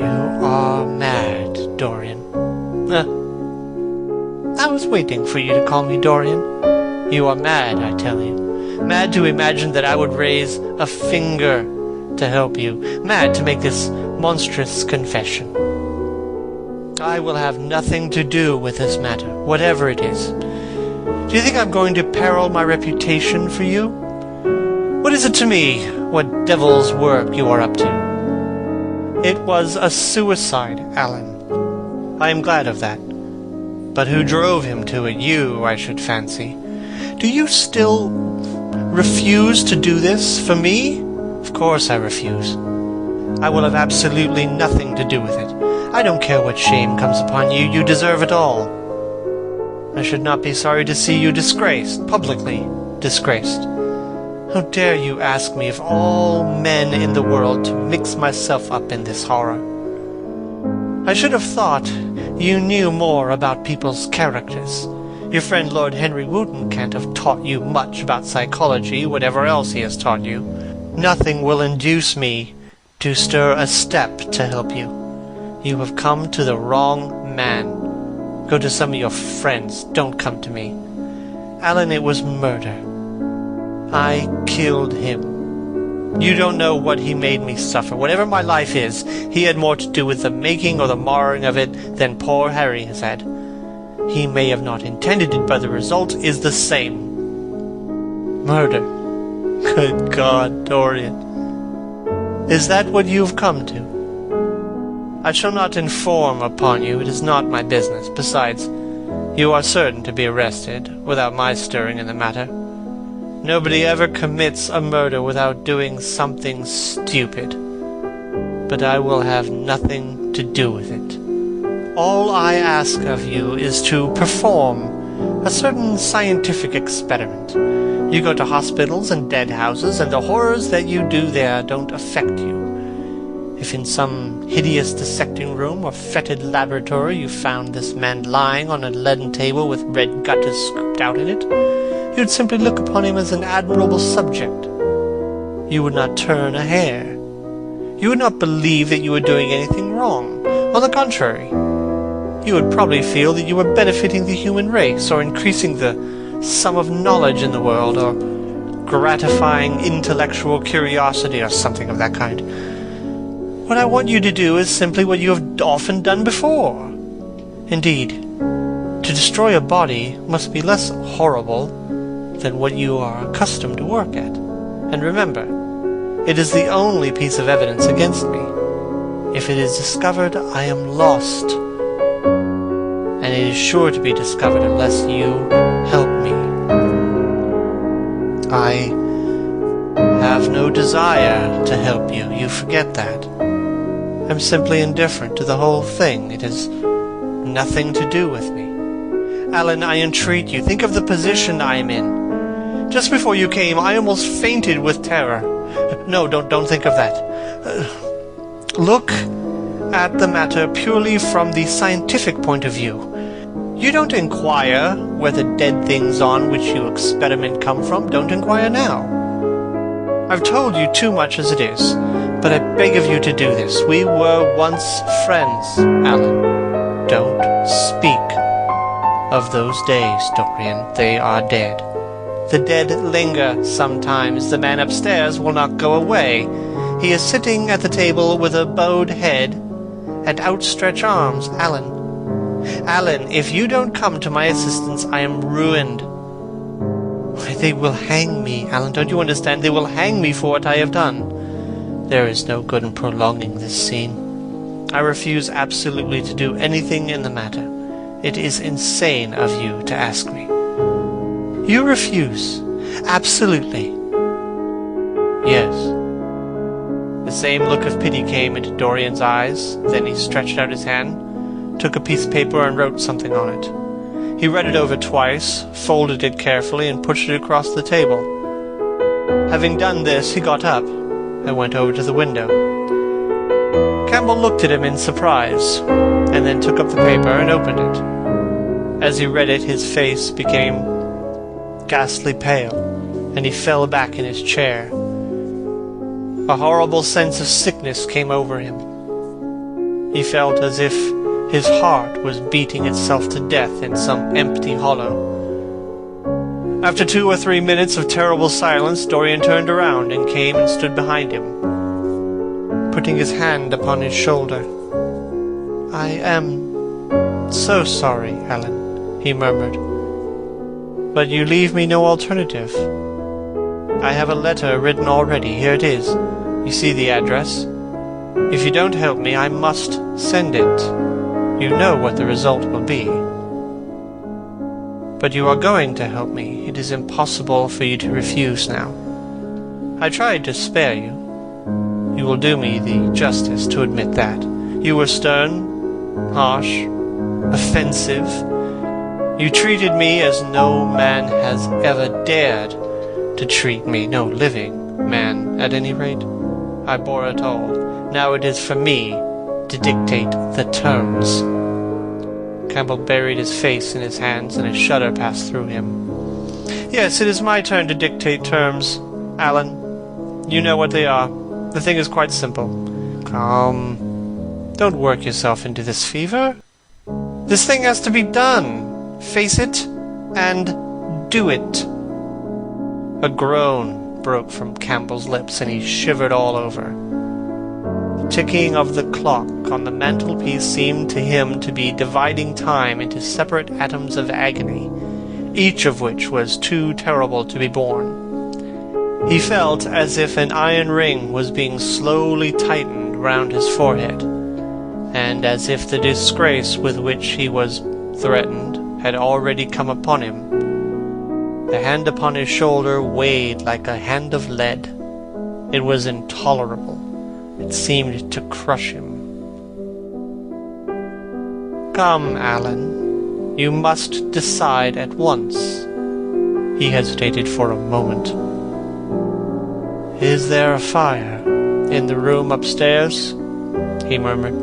You are mad, Dorian. I was waiting for you to call me Dorian. You are mad, I tell you. Mad to imagine that I would raise a finger to help you. Mad to make this monstrous confession. I will have nothing to do with this matter, whatever it is. Do you think I'm going to peril my reputation for you? What is it to me what devil's work you are up to. It was a suicide, Alan. I am glad of that. But who drove him to it? You, I should fancy. Do you still refuse to do this for me? Of course I refuse. I will have absolutely nothing to do with it. I don't care what shame comes upon you. You deserve it all. I should not be sorry to see you disgraced, publicly disgraced. How dare you ask me of all men in the world to mix myself up in this horror? I should have thought you knew more about people's characters. Your friend Lord Henry Wotton can't have taught you much about psychology, whatever else he has taught you. Nothing will induce me to stir a step to help you. You have come to the wrong man. Go to some of your friends. Don't come to me. Alan, it was murder. I killed him. You don't know what he made me suffer. Whatever my life is, he had more to do with the making or the marring of it than poor Harry has had. He may have not intended it, but the result is the same. Murder. Good God, Dorian. Is that what you've come to? I shall not inform upon you. It is not my business. Besides, you are certain to be arrested without my stirring in the matter. Nobody ever commits a murder without doing something stupid. But I will have nothing to do with it. All I ask of you is to perform a certain scientific experiment. You go to hospitals and dead houses, and the horrors that you do there don't affect you. If in some hideous dissecting room or fetid laboratory you found this man lying on a leaden table with red gutters scooped out in it, you'd simply look upon him as an admirable subject. You would not turn a hair. You would not believe that you were doing anything wrong. On the contrary, you would probably feel that you were benefiting the human race, or increasing the sum of knowledge in the world, or gratifying intellectual curiosity, or something of that kind. What I want you to do is simply what you have often done before. Indeed, to destroy a body must be less horrible than what you are accustomed to work at. And remember, it is the only piece of evidence against me. If it is discovered, I am lost. And it is sure to be discovered unless you help me. I have no desire to help you. You forget that. I'm simply indifferent to the whole thing. It has nothing to do with me. Alan, I entreat you, think of the position I am in. Just before you came, I almost fainted with terror. No, don't think of that. Look at the matter purely from the scientific point of view. You don't inquire where the dead things on which you experiment come from. Don't inquire now. I've told you too much as it is, but I beg of you to do this. We were once friends, Alan. Don't speak of those days, Dorian. They are dead. The dead linger sometimes. The man upstairs will not go away. He is sitting at the table with a bowed head and outstretched arms. Alan, if you don't come to my assistance, I am ruined. They will hang me, Alan. Don't you understand? They will hang me for what I have done. There is no good in prolonging this scene. I refuse absolutely to do anything in the matter. It is insane of you to ask me. You refuse? Absolutely? Yes. The same look of pity came into Dorian's eyes. Then he stretched out his hand, took a piece of paper and wrote something on it. He read it over twice, folded it carefully, and pushed it across the table. Having done this, he got up and went over to the window. Campbell looked at him in surprise, and then took up the paper and opened it. As he read it, his face became ghastly pale, and he fell back in his chair. A horrible sense of sickness came over him. He felt as if his heart was beating itself to death in some empty hollow. After 2 or 3 minutes of terrible silence, Dorian turned around and came and stood behind him, putting his hand upon his shoulder. "I am so sorry, Alan," he murmured. "But you leave me no alternative. I have a letter written already. Here it is. You see the address? If you don't help me, I must send it. You know what the result will be. But you are going to help me. It is impossible for you to refuse now. I tried to spare you. You will do me the justice to admit that. You were stern, harsh, offensive. You treated me as no man has ever dared to treat me, no living man, at any rate. I bore it all. Now it is for me to dictate the terms. Campbell buried his face in his hands, and a shudder passed through him. Yes, it is my turn to dictate terms, Alan. You know what they are. The thing is quite simple. Don't work yourself into this fever. This thing has to be done. Face it, and do it. A groan broke from Campbell's lips, and he shivered all over. The ticking of the clock on the mantelpiece seemed to him to be dividing time into separate atoms of agony, each of which was too terrible to be borne. He felt as if an iron ring was being slowly tightened round his forehead, and as if the disgrace with which he was threatened had already come upon him. The hand upon his shoulder weighed like a hand of lead. It was intolerable. It seemed to crush him. Come, Alan. You must decide at once. He hesitated for a moment. Is there a fire in the room upstairs? He murmured.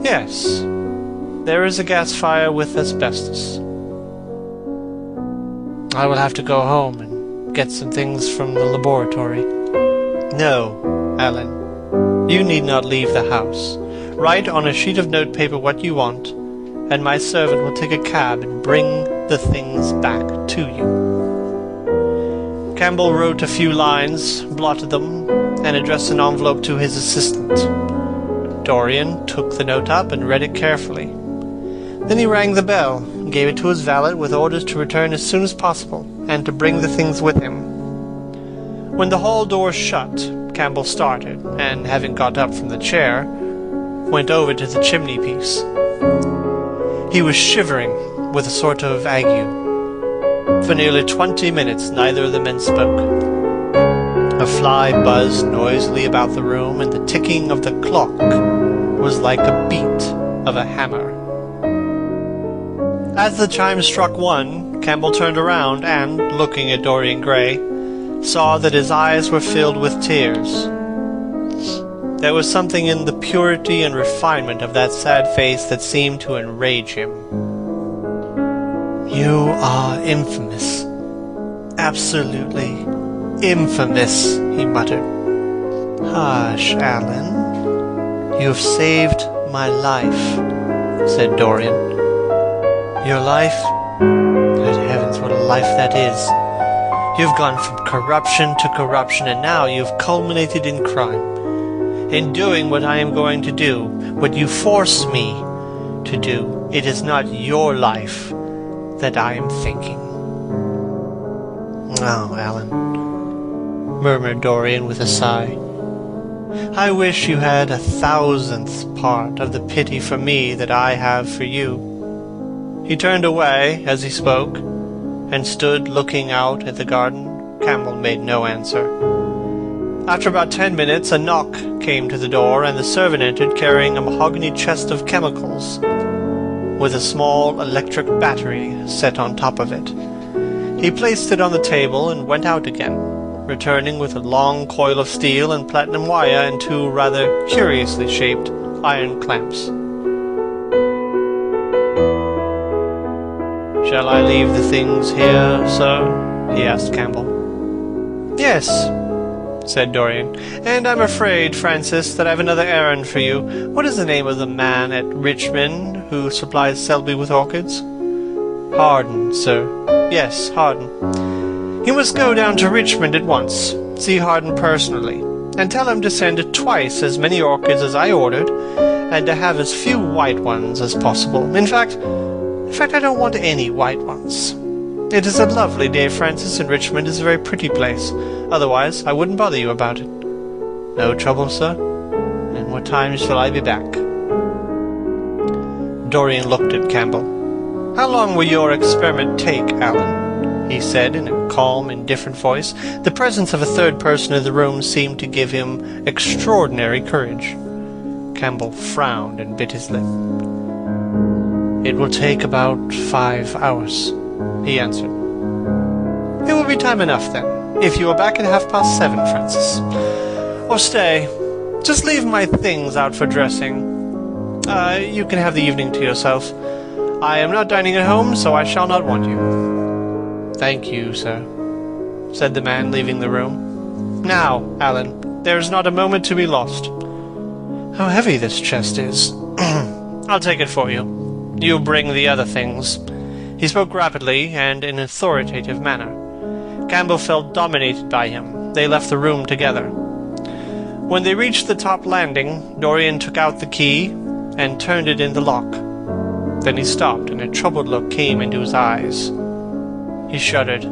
Yes, there is a gas fire with asbestos. I will have to go home and get some things from the laboratory. No, Alan, you need not leave the house. Write on a sheet of notepaper what you want, and my servant will take a cab and bring the things back to you. Campbell wrote a few lines, blotted them, and addressed an envelope to his assistant. Dorian took the note up and read it carefully. Then he rang the bell, and gave it to his valet with orders to return as soon as possible, and to bring the things with him. When the hall door shut, Campbell started, and having got up from the chair, went over to the chimney-piece. He was shivering with a sort of ague. For nearly 20 minutes neither of the men spoke. A fly buzzed noisily about the room, and the ticking of the clock was like a beat of a hammer. As the chime struck 1, Campbell turned around and, looking at Dorian Gray, saw that his eyes were filled with tears. There was something in the purity and refinement of that sad face that seemed to enrage him. You are infamous. Absolutely infamous, he muttered. Hush, Alan. You have saved my life, said Dorian. Your life? Good heavens, what a life that is. You've gone from corruption to corruption, and now you've culminated in crime. In doing what I am going to do, what you force me to do, it is not your life that I am thinking. Oh, Alan, murmured Dorian with a sigh. I wish you had 1,000th part of the pity for me that I have for you. He turned away as he spoke, and stood looking out at the garden. Campbell made no answer. After about 10 minutes, a knock came to the door, and the servant entered carrying a mahogany chest of chemicals, with a small electric battery set on top of it. He placed it on the table and went out again, returning with a long coil of steel and platinum wire and 2 rather curiously shaped iron clamps. Shall I leave the things here, sir? He asked Campbell. Yes, said Dorian, and I'm afraid, Francis, that I've another errand for you. What is the name of the man at Richmond who supplies Selby with orchids? Harden, sir. Yes, Harden. You must go down to Richmond at once, see Harden personally, and tell him to send twice as many orchids as I ordered, and to have as few white ones as possible. In fact, I don't want any white ones. "It is a lovely day, Francis, and Richmond is a very pretty place. Otherwise, I wouldn't bother you about it." "No trouble, sir. And what time shall I be back?" Dorian looked at Campbell. "How long will your experiment take, Alan?" he said in a calm, indifferent voice. The presence of a third person in the room seemed to give him extraordinary courage. Campbell frowned and bit his lip. "It will take about 5 hours," he answered. "It will be time enough, then, if you are back at 7:30, Francis. Or stay, just leave my things out for dressing. You can have the evening to yourself. I am not dining at home, so I shall not want you." "Thank you, sir," said the man, leaving the room. "Now, Alan, there is not a moment to be lost. How heavy this chest is. I'll take it for you. You bring the other things." He spoke rapidly and in an authoritative manner. Campbell felt dominated by him. They left the room together. When they reached the top landing, Dorian took out the key and turned it in the lock. Then he stopped, and a troubled look came into his eyes. He shuddered.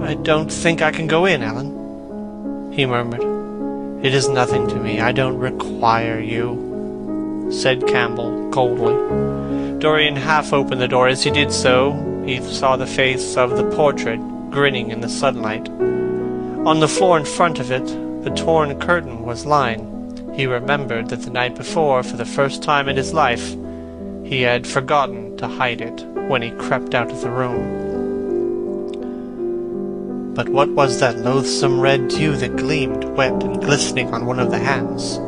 "I don't think I can go in, Alan," he murmured. "It is nothing to me. I don't require you," said Campbell coldly. Dorian half opened the door. As he did so, he saw the face of the portrait grinning in the sunlight. On the floor in front of it, the torn curtain was lying. He remembered that the night before, for the first time in his life, he had forgotten to hide it when he crept out of the room. But what was that loathsome red dew that gleamed wet and glistening on one of the hands,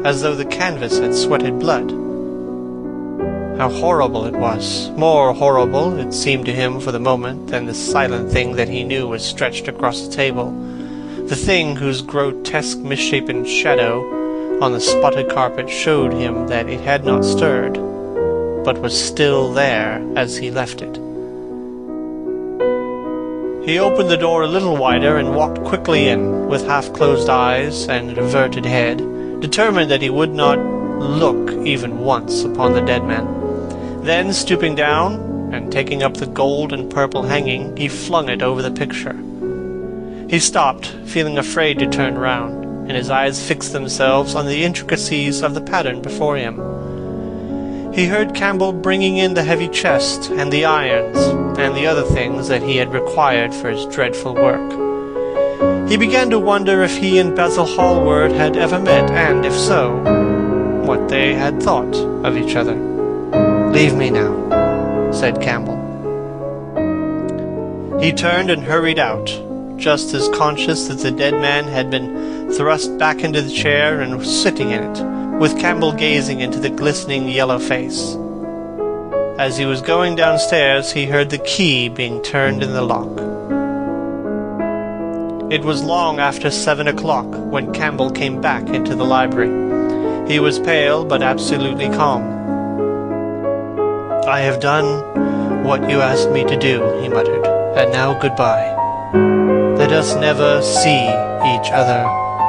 as though the canvas had sweated blood? How horrible it was! More horrible, it seemed to him for the moment, than the silent thing that he knew was stretched across the table, the thing whose grotesque misshapen shadow on the spotted carpet showed him that it had not stirred, but was still there as he left it. He opened the door a little wider and walked quickly in, with half-closed eyes and an averted head, determined that he would not look even once upon the dead man. Then, stooping down and taking up the gold and purple hanging, he flung it over the picture. He stopped, feeling afraid to turn round, and his eyes fixed themselves on the intricacies of the pattern before him. He heard Campbell bringing in the heavy chest and the irons and the other things that he had required for his dreadful work. He began to wonder if he and Basil Hallward had ever met, and, if so, what they had thought of each other. "Leave me now," said Campbell. He turned and hurried out, just as conscious that the dead man had been thrust back into the chair and was sitting in it, with Campbell gazing into the glistening yellow face. As he was going downstairs, he heard the key being turned in the lock. It was long after 7 o'clock when Campbell came back into the library. He was pale, but absolutely calm. "I have done what you asked me to do," he muttered, "and now goodbye. Let us never see each other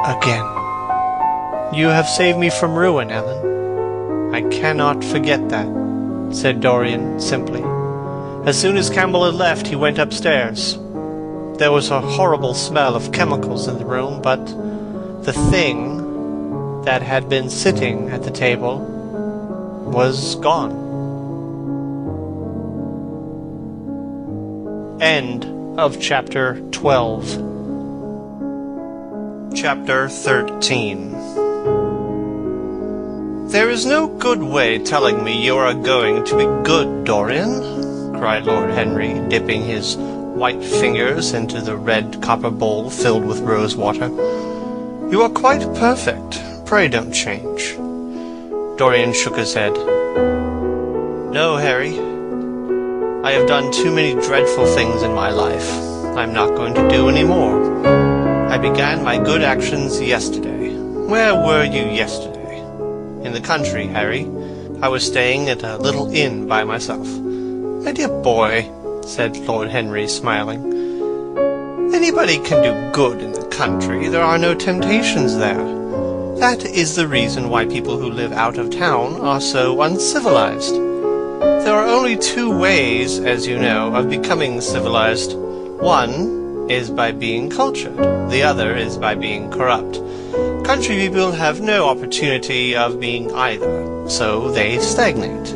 again." "You have saved me from ruin, Alan." "I cannot forget that," said Dorian simply. As soon as Campbell had left, he went upstairs. There was a horrible smell of chemicals in the room, but the thing that had been sitting at the table was gone. End of Chapter 12. Chapter 13. "There is no good way telling me you are going to be good, Dorian," cried Lord Henry, dipping his white fingers into the red copper bowl filled with rose water. "You are quite perfect. Pray don't change." Dorian shook his head. "No, Harry. I have done too many dreadful things in my life. I'm not going to do any more. I began my good actions yesterday. Where were you yesterday?" "In the country, Harry. I was staying at a little inn by myself." "My dear boy," said Lord Henry, smiling, "anybody can do good in the country. There are no temptations there. That is the reason why people who live out of town are so uncivilized. There are only two ways, as you know, of becoming civilized. One is by being cultured. The other is by being corrupt. Country people have no opportunity of being either, so they stagnate.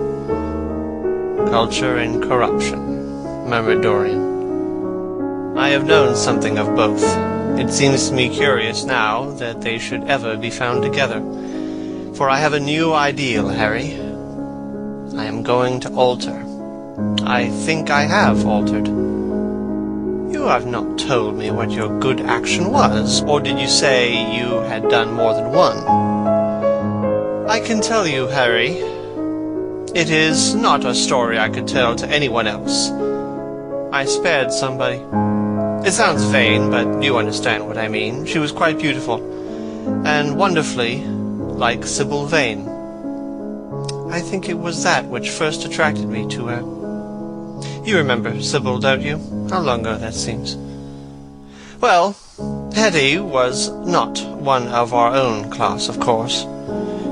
Culture and corruption, murmured Dorian. I have known something of both. It seems to me curious now that they should ever be found together. For I have a new ideal, Harry. I am going to alter. I think I have altered. You have not told me what your good action was, or did you say you had done more than one? I can tell you, Harry. It is not a story I could tell to anyone else. I spared somebody. It sounds vain, but you understand what I mean. She was quite beautiful, and wonderfully like Sybil Vane. I think it was that which first attracted me to her. You remember Sybil, don't you? How long ago that seems. Well, Hetty was not one of our own class, of course.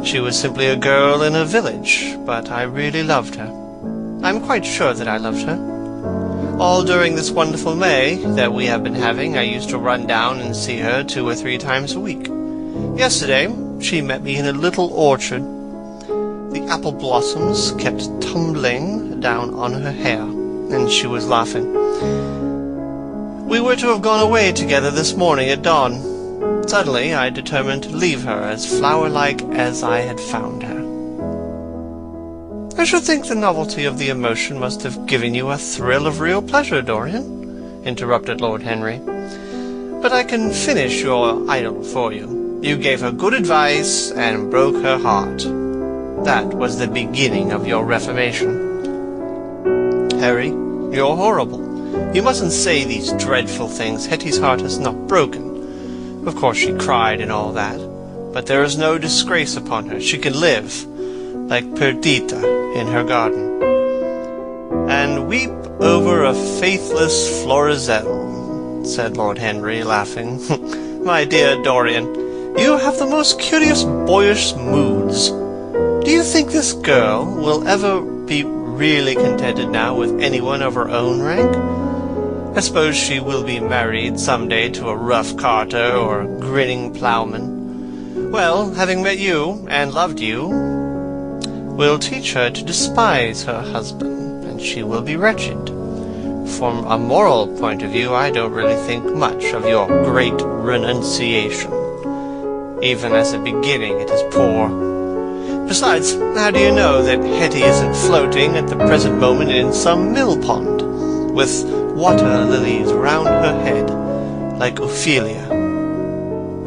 She was simply a girl in a village, but I really loved her. I'm quite sure that I loved her. All during this wonderful May that we have been having, I used to run down and see her 2 or 3 times a week. Yesterday, she met me in a little orchard. The apple blossoms kept tumbling down on her hair, and she was laughing. We were to have gone away together this morning at dawn. Suddenly, I determined to leave her as flower-like as I had found her. I should think the novelty of the emotion must have given you a thrill of real pleasure, Dorian, interrupted Lord Henry. But I can finish your idyll for you. You gave her good advice and broke her heart. That was the beginning of your reformation. Harry, you're horrible. You mustn't say these dreadful things. Hetty's heart is not broken. Of course she cried and all that, but there is no disgrace upon her. She can live, like Perdita in her garden, and weep over a faithless Florizel, said Lord Henry, laughing. My dear Dorian, you have the most curious boyish moods. Do you think this girl will ever be really contented now with anyone of her own rank? I suppose she will be married some day to a rough carter or a grinning ploughman. Well, having met you and loved you, will teach her to despise her husband, and she will be wretched. From a moral point of view, I don't really think much of your great renunciation. Even as a beginning, it is poor. Besides, how do you know that Hetty isn't floating at the present moment in some mill pond, with water lilies round her head, like Ophelia?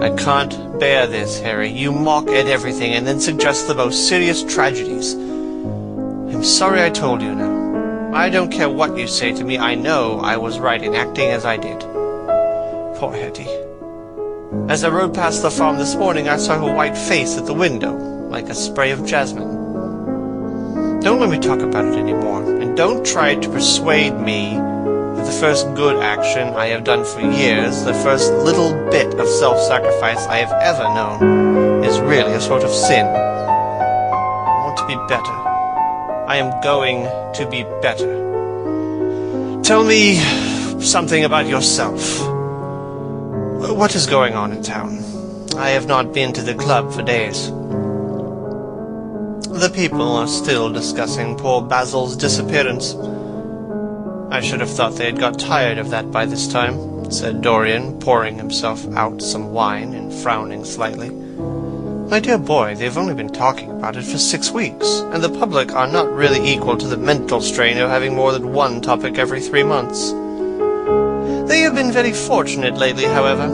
I can't bear this, Harry. You mock at everything and then suggest the most serious tragedies. I'm sorry I told you now. I don't care what you say to me. I know I was right in acting as I did. Poor Hetty. As I rode past the farm this morning, I saw her white face at the window, like a spray of jasmine. Don't let me talk about it anymore, and don't try to persuade me that the first good action I have done for years, the first little bit of self-sacrifice I have ever known, is really a sort of sin. I want to be better. I am going to be better. Tell me something about yourself. What is going on in town? I have not been to the club for days. The people are still discussing poor Basil's disappearance. I should have thought they had got tired of that by this time, said Dorian, pouring himself out some wine and frowning slightly. My dear boy, they've only been talking about it for 6 weeks, and the public are not really equal to the mental strain of having more than one topic every 3 months. They have been very fortunate lately, however.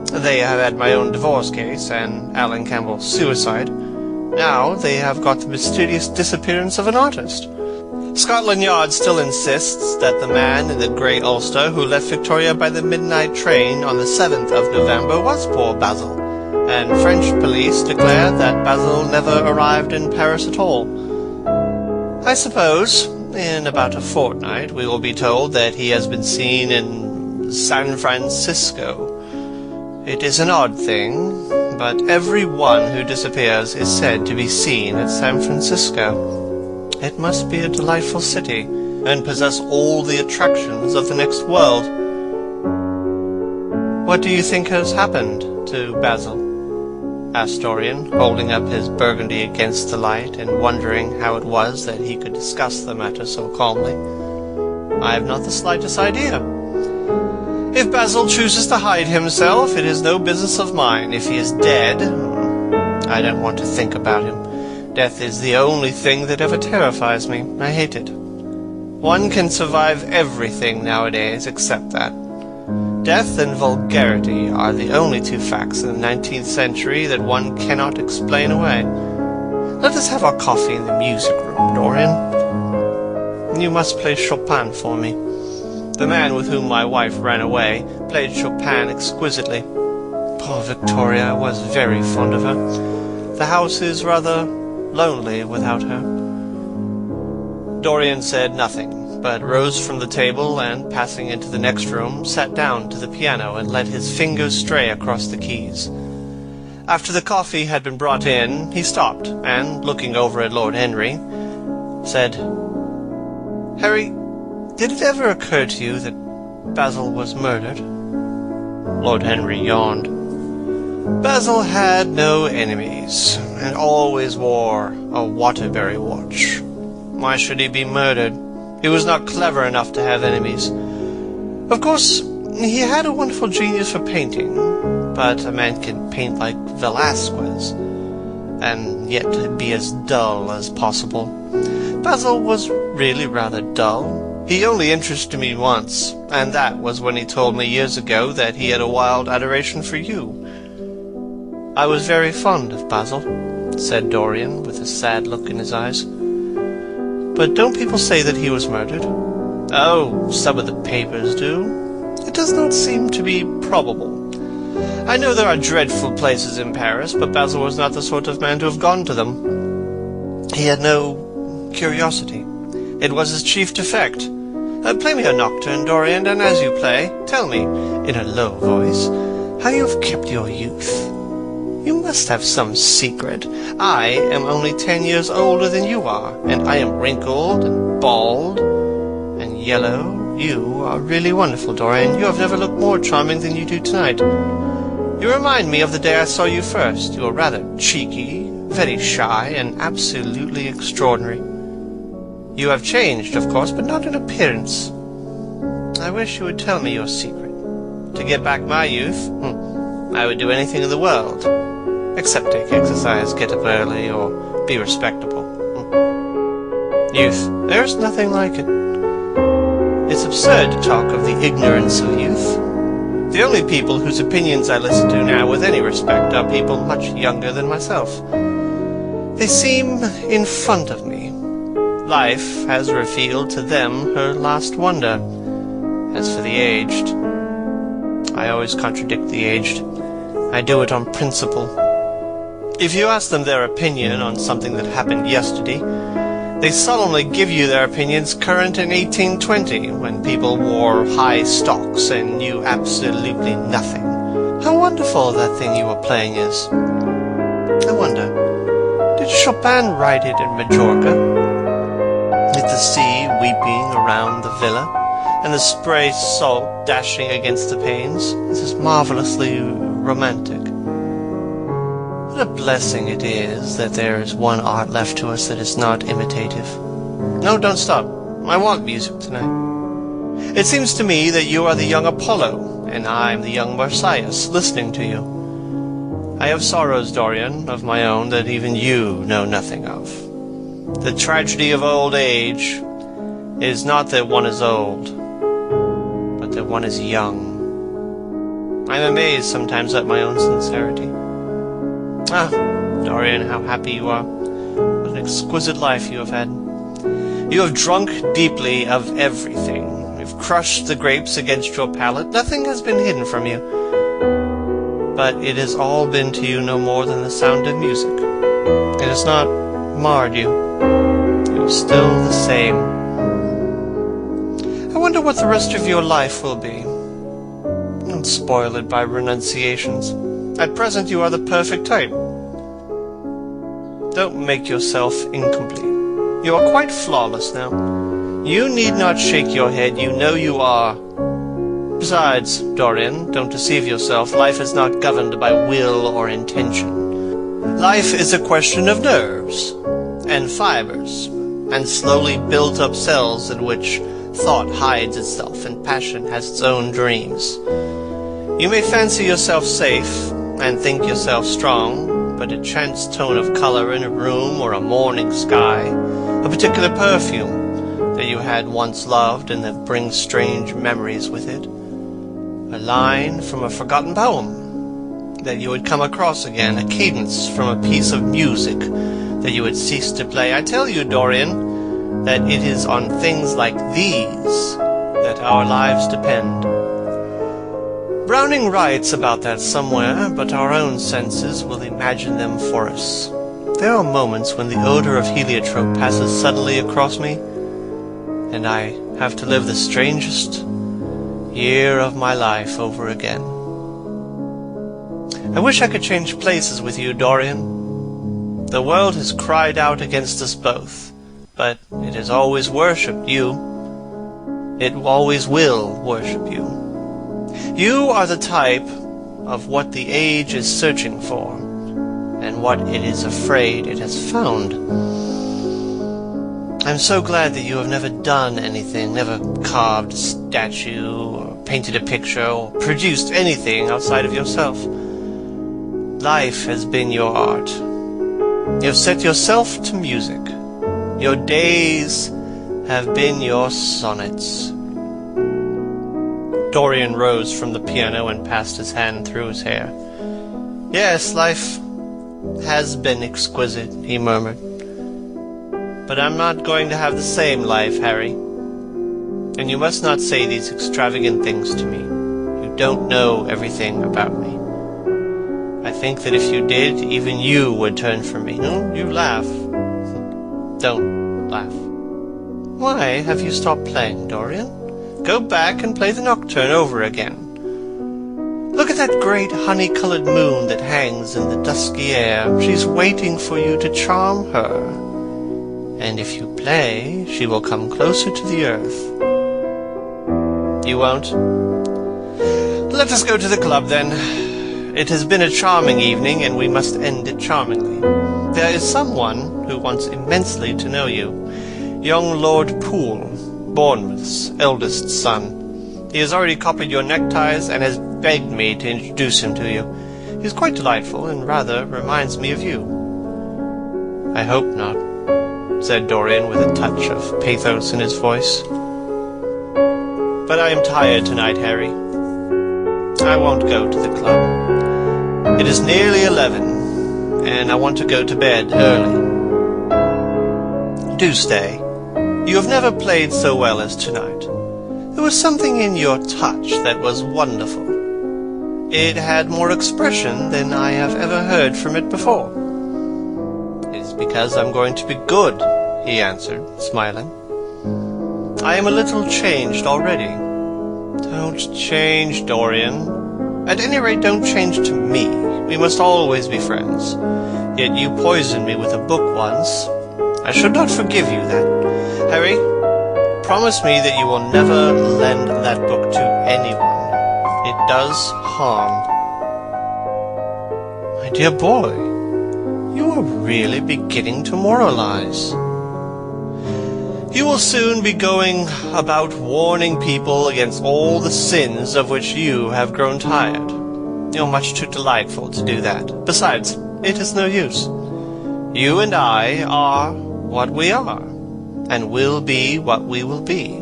They have had my own divorce case and Alan Campbell's suicide. Now they have got the mysterious disappearance of an artist. Scotland Yard still insists that the man in the grey ulster who left Victoria by the midnight train on the 7th of November was poor Basil, and French police declare that Basil never arrived in Paris at all. I suppose in about a fortnight we will be told that he has been seen in San Francisco. It is an odd thing, but every one who disappears is said to be seen at San Francisco. It must be a delightful city, and possess all the attractions of the next world. What do you think has happened to Basil? Asked Dorian, holding up his burgundy against the light and wondering how it was that he could discuss the matter so calmly. I have not the slightest idea. If Basil chooses to hide himself, it is no business of mine. If he is dead, I don't want to think about him. Death is the only thing that ever terrifies me. I hate it. One can survive everything nowadays except that. Death and vulgarity are the only two facts in the 19th century that one cannot explain away. Let us have our coffee in the music room, Dorian. You must play Chopin for me. The man with whom my wife ran away played Chopin exquisitely. Poor Victoria, I was very fond of her. The house is rather lonely without her. Dorian said nothing, but rose from the table and, passing into the next room, sat down to the piano and let his fingers stray across the keys. After the coffee had been brought in, he stopped, and, looking over at Lord Henry, said, "Harry, did it ever occur to you that Basil was murdered?" Lord Henry yawned. Basil had no enemies, and always wore a Waterbury watch. Why should he be murdered? He was not clever enough to have enemies. Of course, he had a wonderful genius for painting, but a man can paint like Velasquez, and yet be as dull as possible. Basil was really rather dull. He only interested me once, and that was when he told me years ago that he had a wild adoration for you. I was very fond of Basil, said Dorian, with a sad look in his eyes. But don't people say that he was murdered? Oh, some of the papers do. It does not seem to be probable. I know there are dreadful places in Paris, but Basil was not the sort of man to have gone to them. He had no curiosity. It was his chief defect. Play me a nocturne, Dorian, and as you play, tell me, in a low voice, how you have kept your youth. You must have some secret. I am only 10 years older than you are, and I am wrinkled and bald and yellow. You are really wonderful, Dorian. You have never looked more charming than you do tonight. You remind me of the day I saw you first. You were rather cheeky, very shy, and absolutely extraordinary. You have changed, of course, but not in appearance. I wish you would tell me your secret. To get back my youth, I would do anything in the world. Except take exercise, get up early, or be respectable. Youth. There's nothing like it. It's absurd to talk of the ignorance of youth. The only people whose opinions I listen to now with any respect are people much younger than myself. They seem in front of me. Life has revealed to them her last wonder. As for the aged, I always contradict the aged. I do it on principle. If you ask them their opinion on something that happened yesterday, they solemnly give you their opinions current in 1820, when people wore high stocks and knew absolutely nothing. How wonderful that thing you were playing is. I wonder, did Chopin write it in Majorca? With the sea weeping around the villa, and the spray salt dashing against the panes? This is marvelously romantic. What a blessing it is that there is one art left to us that is not imitative. No, don't stop. I want music tonight. It seems to me that you are the young Apollo, and I am the young Marsyas, listening to you. I have sorrows, Dorian, of my own that even you know nothing of. The tragedy of old age is not that one is old, but that one is young. I am amazed sometimes at my own sincerity. Ah, Dorian, how happy you are. What an exquisite life you have had. You have drunk deeply of everything. You've crushed the grapes against your palate. Nothing has been hidden from you. But it has all been to you no more than the sound of music. It has not marred you. You are still the same. I wonder what the rest of your life will be. Don't spoil it by renunciations. At present you are the perfect type. Don't make yourself incomplete. You are quite flawless now. You need not shake your head. You know you are. Besides, Dorian, don't deceive yourself. Life is not governed by will or intention. Life is a question of nerves and fibers and slowly built-up cells in which thought hides itself and passion has its own dreams. You may fancy yourself safe and think yourself strong, but a chance tone of color in a room or a morning sky, a particular perfume that you had once loved and that brings strange memories with it, a line from a forgotten poem that you would come across again, a cadence from a piece of music that you had ceased to play. I tell you, Dorian, that it is on things like these that our lives depend. Browning writes about that somewhere, but our own senses will imagine them for us. There are moments when the odor of heliotrope passes suddenly across me, and I have to live the strangest year of my life over again. I wish I could change places with you, Dorian. The world has cried out against us both, but it has always worshipped you. It always will worship you. You are the type of what the age is searching for, and what it is afraid it has found. I'm so glad that you have never done anything, never carved a statue, or painted a picture, or produced anything outside of yourself. Life has been your art. You have set yourself to music. Your days have been your sonnets. Dorian rose from the piano and passed his hand through his hair. Yes, life has been exquisite, he murmured. But I'm not going to have the same life, Harry. And you must not say these extravagant things to me. You don't know everything about me. I think that if you did, even you would turn from me. No, you laugh. Don't laugh. Why have you stopped playing, Dorian? Go back and play the nocturne over again. Look at that great honey-colored moon that hangs in the dusky air. She's waiting for you to charm her. And if you play, she will come closer to the earth. You won't? Let us go to the club, then. It has been a charming evening, and we must end it charmingly. There is someone who wants immensely to know you. Young Lord Poole, Bournemouth's eldest son. He has already copied your neckties and has begged me to introduce him to you. He's quite delightful and rather reminds me of you. I hope not, said Dorian with a touch of pathos in his voice. But I am tired tonight, Harry. I won't go to the club. It is nearly 11, and I want to go to bed early. Do stay. You have never played so well as tonight. There was something in your touch that was wonderful. It had more expression than I have ever heard from it before. It is because I'm going to be good, he answered, smiling. I am a little changed already. Don't change, Dorian. At any rate, don't change to me. We must always be friends. Yet you poisoned me with a book once. I should not forgive you that. Harry, promise me that you will never lend that book to anyone. It does harm. My dear boy, you are really beginning to moralize. You will soon be going about warning people against all the sins of which you have grown tired. You're much too delightful to do that. Besides, it is no use. You and I are what we are, and will be what we will be.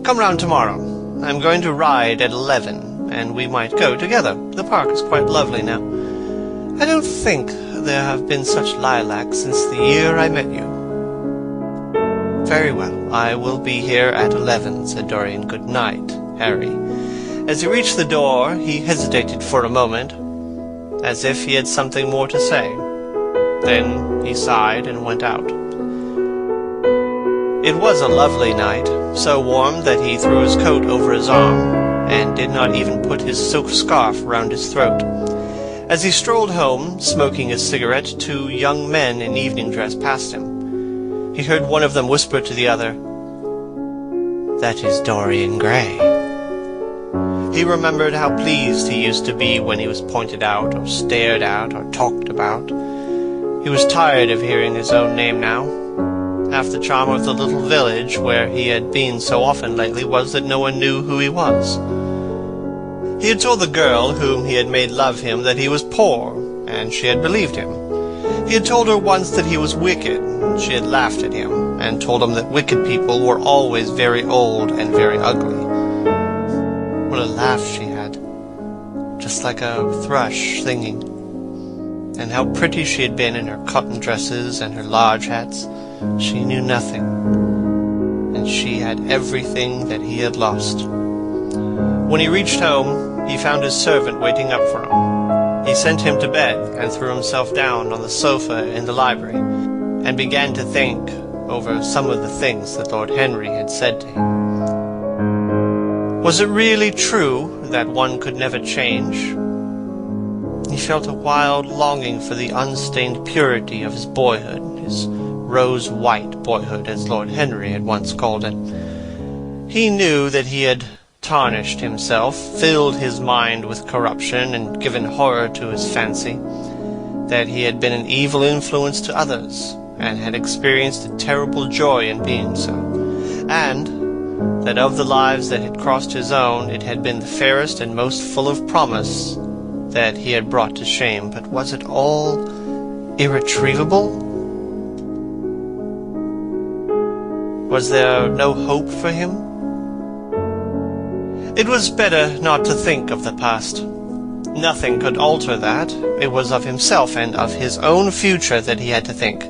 Come round tomorrow. I'm going to ride at 11, and we might go together. The park is quite lovely now. I don't think there have been such lilacs since the year I met you. Very well, I will be here at 11, said Dorian. Good night, Harry. As he reached the door, he hesitated for a moment, as if he had something more to say. Then he sighed and went out. It was a lovely night, so warm that he threw his coat over his arm, and did not even put his silk scarf round his throat. As he strolled home, smoking his cigarette, 2 young men in evening dress passed him. he heard one of them whisper to the other, "That is Dorian Gray." He remembered how pleased he used to be when he was pointed out, or stared at, or talked about. He was tired of hearing his own name now. Half the charm of the little village where he had been so often lately was that no one knew who he was. He had told the girl whom he had made love him that he was poor, and she had believed him. He had told her once that he was wicked, and she had laughed at him, and told him that wicked people were always very old and very ugly. What a laugh she had, just like a thrush singing. And how pretty she had been in her cotton dresses and her large hats. She knew nothing, and she had everything that he had lost. When he reached home, he found his servant waiting up for him. He sent him to bed and threw himself down on the sofa in the library, and began to think over some of the things that Lord Henry had said to him. Was it really true that one could never change? He felt a wild longing for the unstained purity of his boyhood, his rose-white boyhood, as Lord Henry had once called it. He knew that he had tarnished himself, filled his mind with corruption, and given horror to his fancy, that he had been an evil influence to others, and had experienced a terrible joy in being so, and that of the lives that had crossed his own, it had been the fairest and most full of promise that he had brought to shame. But was it all irretrievable? Was there no hope for him? It was better not to think of the past. Nothing could alter that. It was of himself and of his own future that he had to think.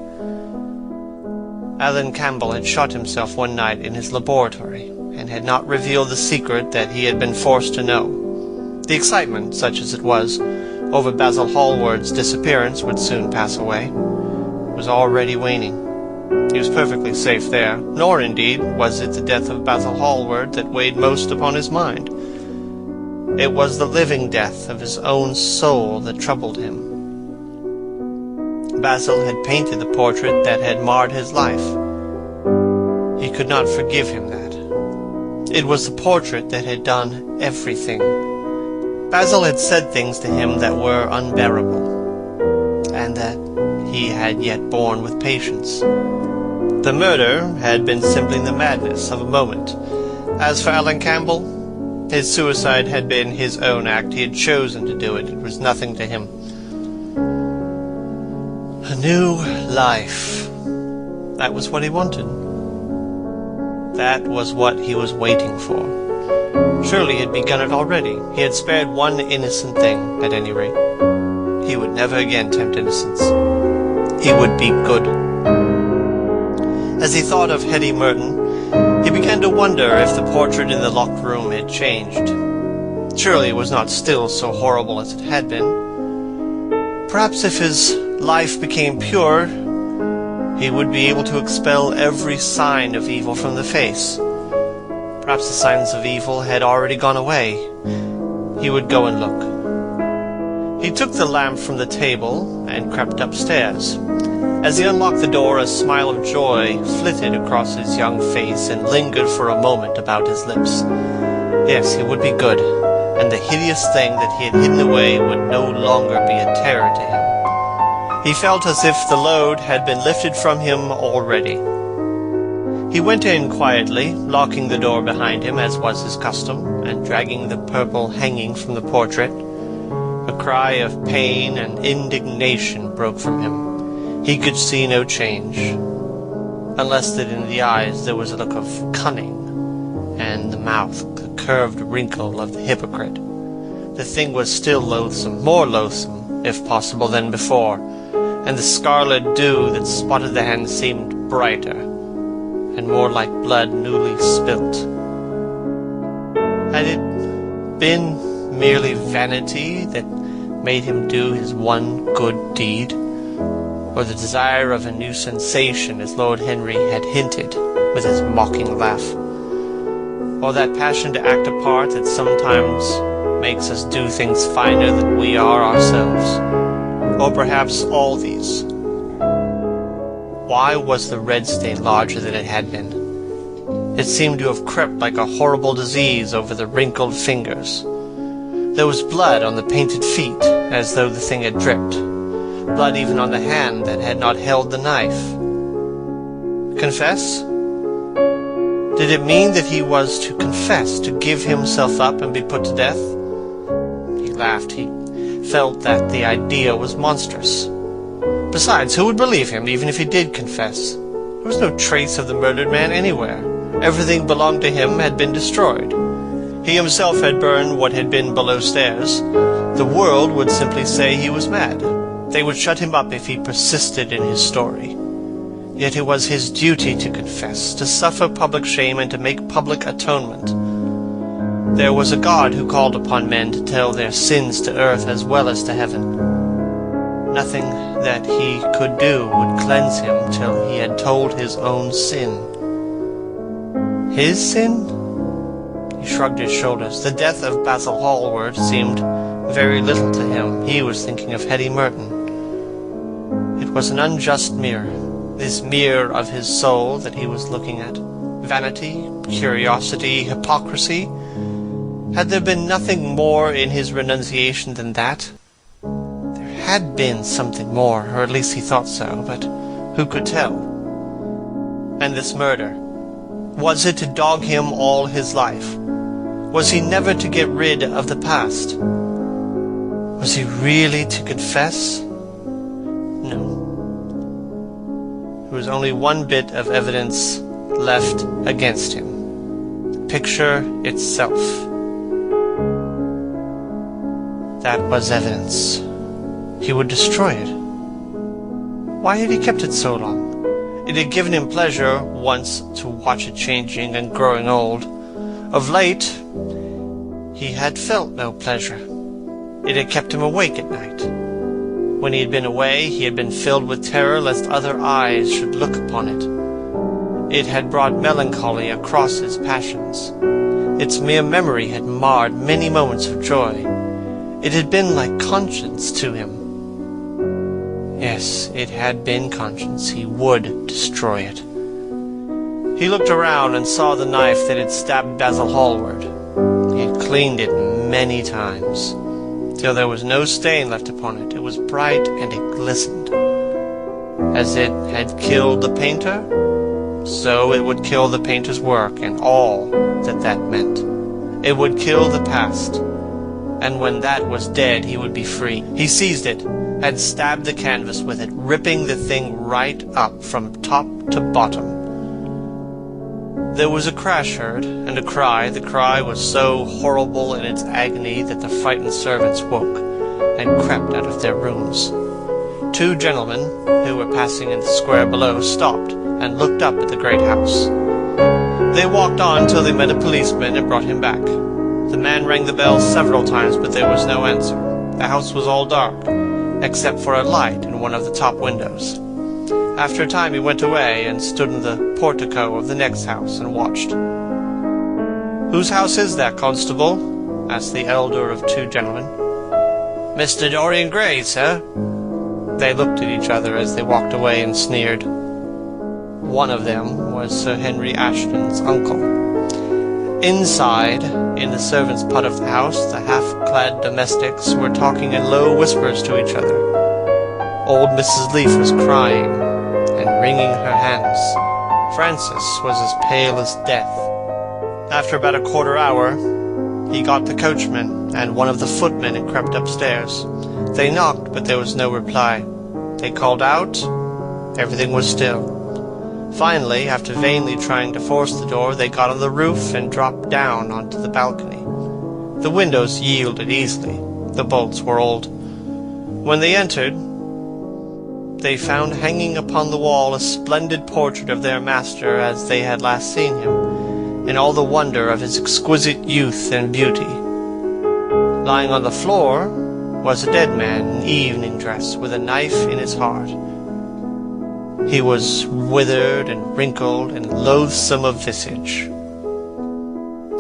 Alan Campbell had shot himself one night in his laboratory, and had not revealed the secret that he had been forced to know. The excitement, such as it was, over Basil Hallward's disappearance would soon pass away. It was already waning. He was perfectly safe there, nor, indeed, was it the death of Basil Hallward that weighed most upon his mind. It was the living death of his own soul that troubled him. Basil had painted the portrait that had marred his life. He could not forgive him that. It was the portrait that had done everything. Basil had said things to him that were unbearable, and that he had yet borne with patience. The murder had been simply the madness of a moment. As for Alan Campbell, his suicide had been his own act. He had chosen to do it. It was nothing to him. A new life. That was what he wanted. That was what he was waiting for. Surely he had begun it already. He had spared one innocent thing, at any rate. He would never again tempt innocence. He would be good. As he thought of Hetty Merton, he began to wonder if the portrait in the locked room had changed. Surely it was not still so horrible as it had been. Perhaps if his life became pure, he would be able to expel every sign of evil from the face. Perhaps the signs of evil had already gone away. He would go and look. He took the lamp from the table and crept upstairs. As he unlocked the door, a smile of joy flitted across his young face and lingered for a moment about his lips. Yes, he would be good, and the hideous thing that he had hidden away would no longer be a terror to him. He felt as if the load had been lifted from him already. He went in quietly, locking the door behind him, as was his custom, and dragging the purple hanging from the portrait. A cry of pain and indignation broke from him. He could see no change, unless that in the eyes there was a look of cunning, and the mouth the curved wrinkle of the hypocrite. The thing was still loathsome, more loathsome, if possible, than before, and the scarlet dew that spotted the hand seemed brighter, and more like blood newly spilt. Had it been merely vanity that made him do his one good deed, or the desire of a new sensation, as Lord Henry had hinted with his mocking laugh, or that passion to act a part that sometimes makes us do things finer than we are ourselves, or perhaps all these, Why was the red stain larger than it had been? It seemed to have crept like a horrible disease over the wrinkled fingers. There was blood on the painted feet, as though the thing had dripped. Blood even on the hand that had not held the knife. Confess? Did it mean that he was to confess, to give himself up and be put to death? He laughed. He felt that the idea was monstrous. Besides, who would believe him, even if he did confess? There was no trace of the murdered man anywhere. Everything belonged to him had been destroyed. He himself had burned what had been below stairs. The world would simply say he was mad. They would shut him up if he persisted in his story. Yet it was his duty to confess, to suffer public shame, and to make public atonement. There was a God who called upon men to tell their sins to earth as well as to heaven. Nothing that he could do would cleanse him till he had told his own sin. His sin? He shrugged his shoulders. The death of Basil Hallward seemed very little to him. He was thinking of Hetty Merton. It was an unjust mirror, this mirror of his soul that he was looking at. Vanity, curiosity, hypocrisy. Had there been nothing more in his renunciation than that? There had been something more, or at least he thought so, but who could tell? And this murder, was it to dog him all his life? Was he never to get rid of the past? Was he really to confess? No. There was only one bit of evidence left against him. The picture itself. That was evidence. He would destroy it. Why had he kept it so long? It had given him pleasure once to watch it changing and growing old. Of late, he had felt no pleasure. It had kept him awake at night. When he had been away, he had been filled with terror lest other eyes should look upon it. It had brought melancholy across his passions. Its mere memory had marred many moments of joy. It had been like conscience to him. Yes, it had been conscience. He would destroy it. He looked around and saw the knife that had stabbed Basil Hallward. He had cleaned it many times, till there was no stain left upon it. It was bright and it glistened. As it had killed the painter, so it would kill the painter's work and all that meant. It would kill the past, and when that was dead he would be free. He seized it and stabbed the canvas with it, ripping the thing right up from top to bottom. There was a crash heard, and a cry. The cry was so horrible in its agony that the frightened servants woke and crept out of their rooms. Two gentlemen, who were passing in the square below, stopped and looked up at the great house. They walked on till they met a policeman and brought him back. The man rang the bell several times, but there was no answer. The house was all dark, except for a light in one of the top windows. After a time he went away and stood in the portico of the next house and watched. "Whose house is that, constable?" asked the elder of two gentlemen. "Mr. Dorian Gray, sir." They looked at each other as they walked away and sneered. One of them was Sir Henry Ashton's uncle. Inside, in the servants' part of the house, the half-clad domestics were talking in low whispers to each other. Old Mrs. Leaf was crying and wringing her hands. Francis was as pale as death. After about a quarter hour, he got the coachman and one of the footmen and crept upstairs. They knocked, but there was no reply. They called out. Everything was still. Finally, after vainly trying to force the door, they got on the roof and dropped down onto the balcony. The windows yielded easily. The bolts were old. When they entered, they found hanging upon the wall a splendid portrait of their master as they had last seen him, in all the wonder of his exquisite youth and beauty. Lying on the floor was a dead man in evening dress, with a knife in his heart. He was withered and wrinkled and loathsome of visage.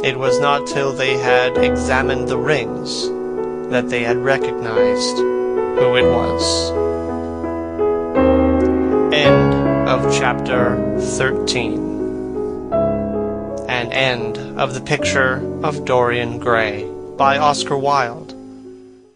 It was not till they had examined the rings that they had recognized who it was. End of Chapter 13. An End of the Picture of Dorian Gray by Oscar Wilde.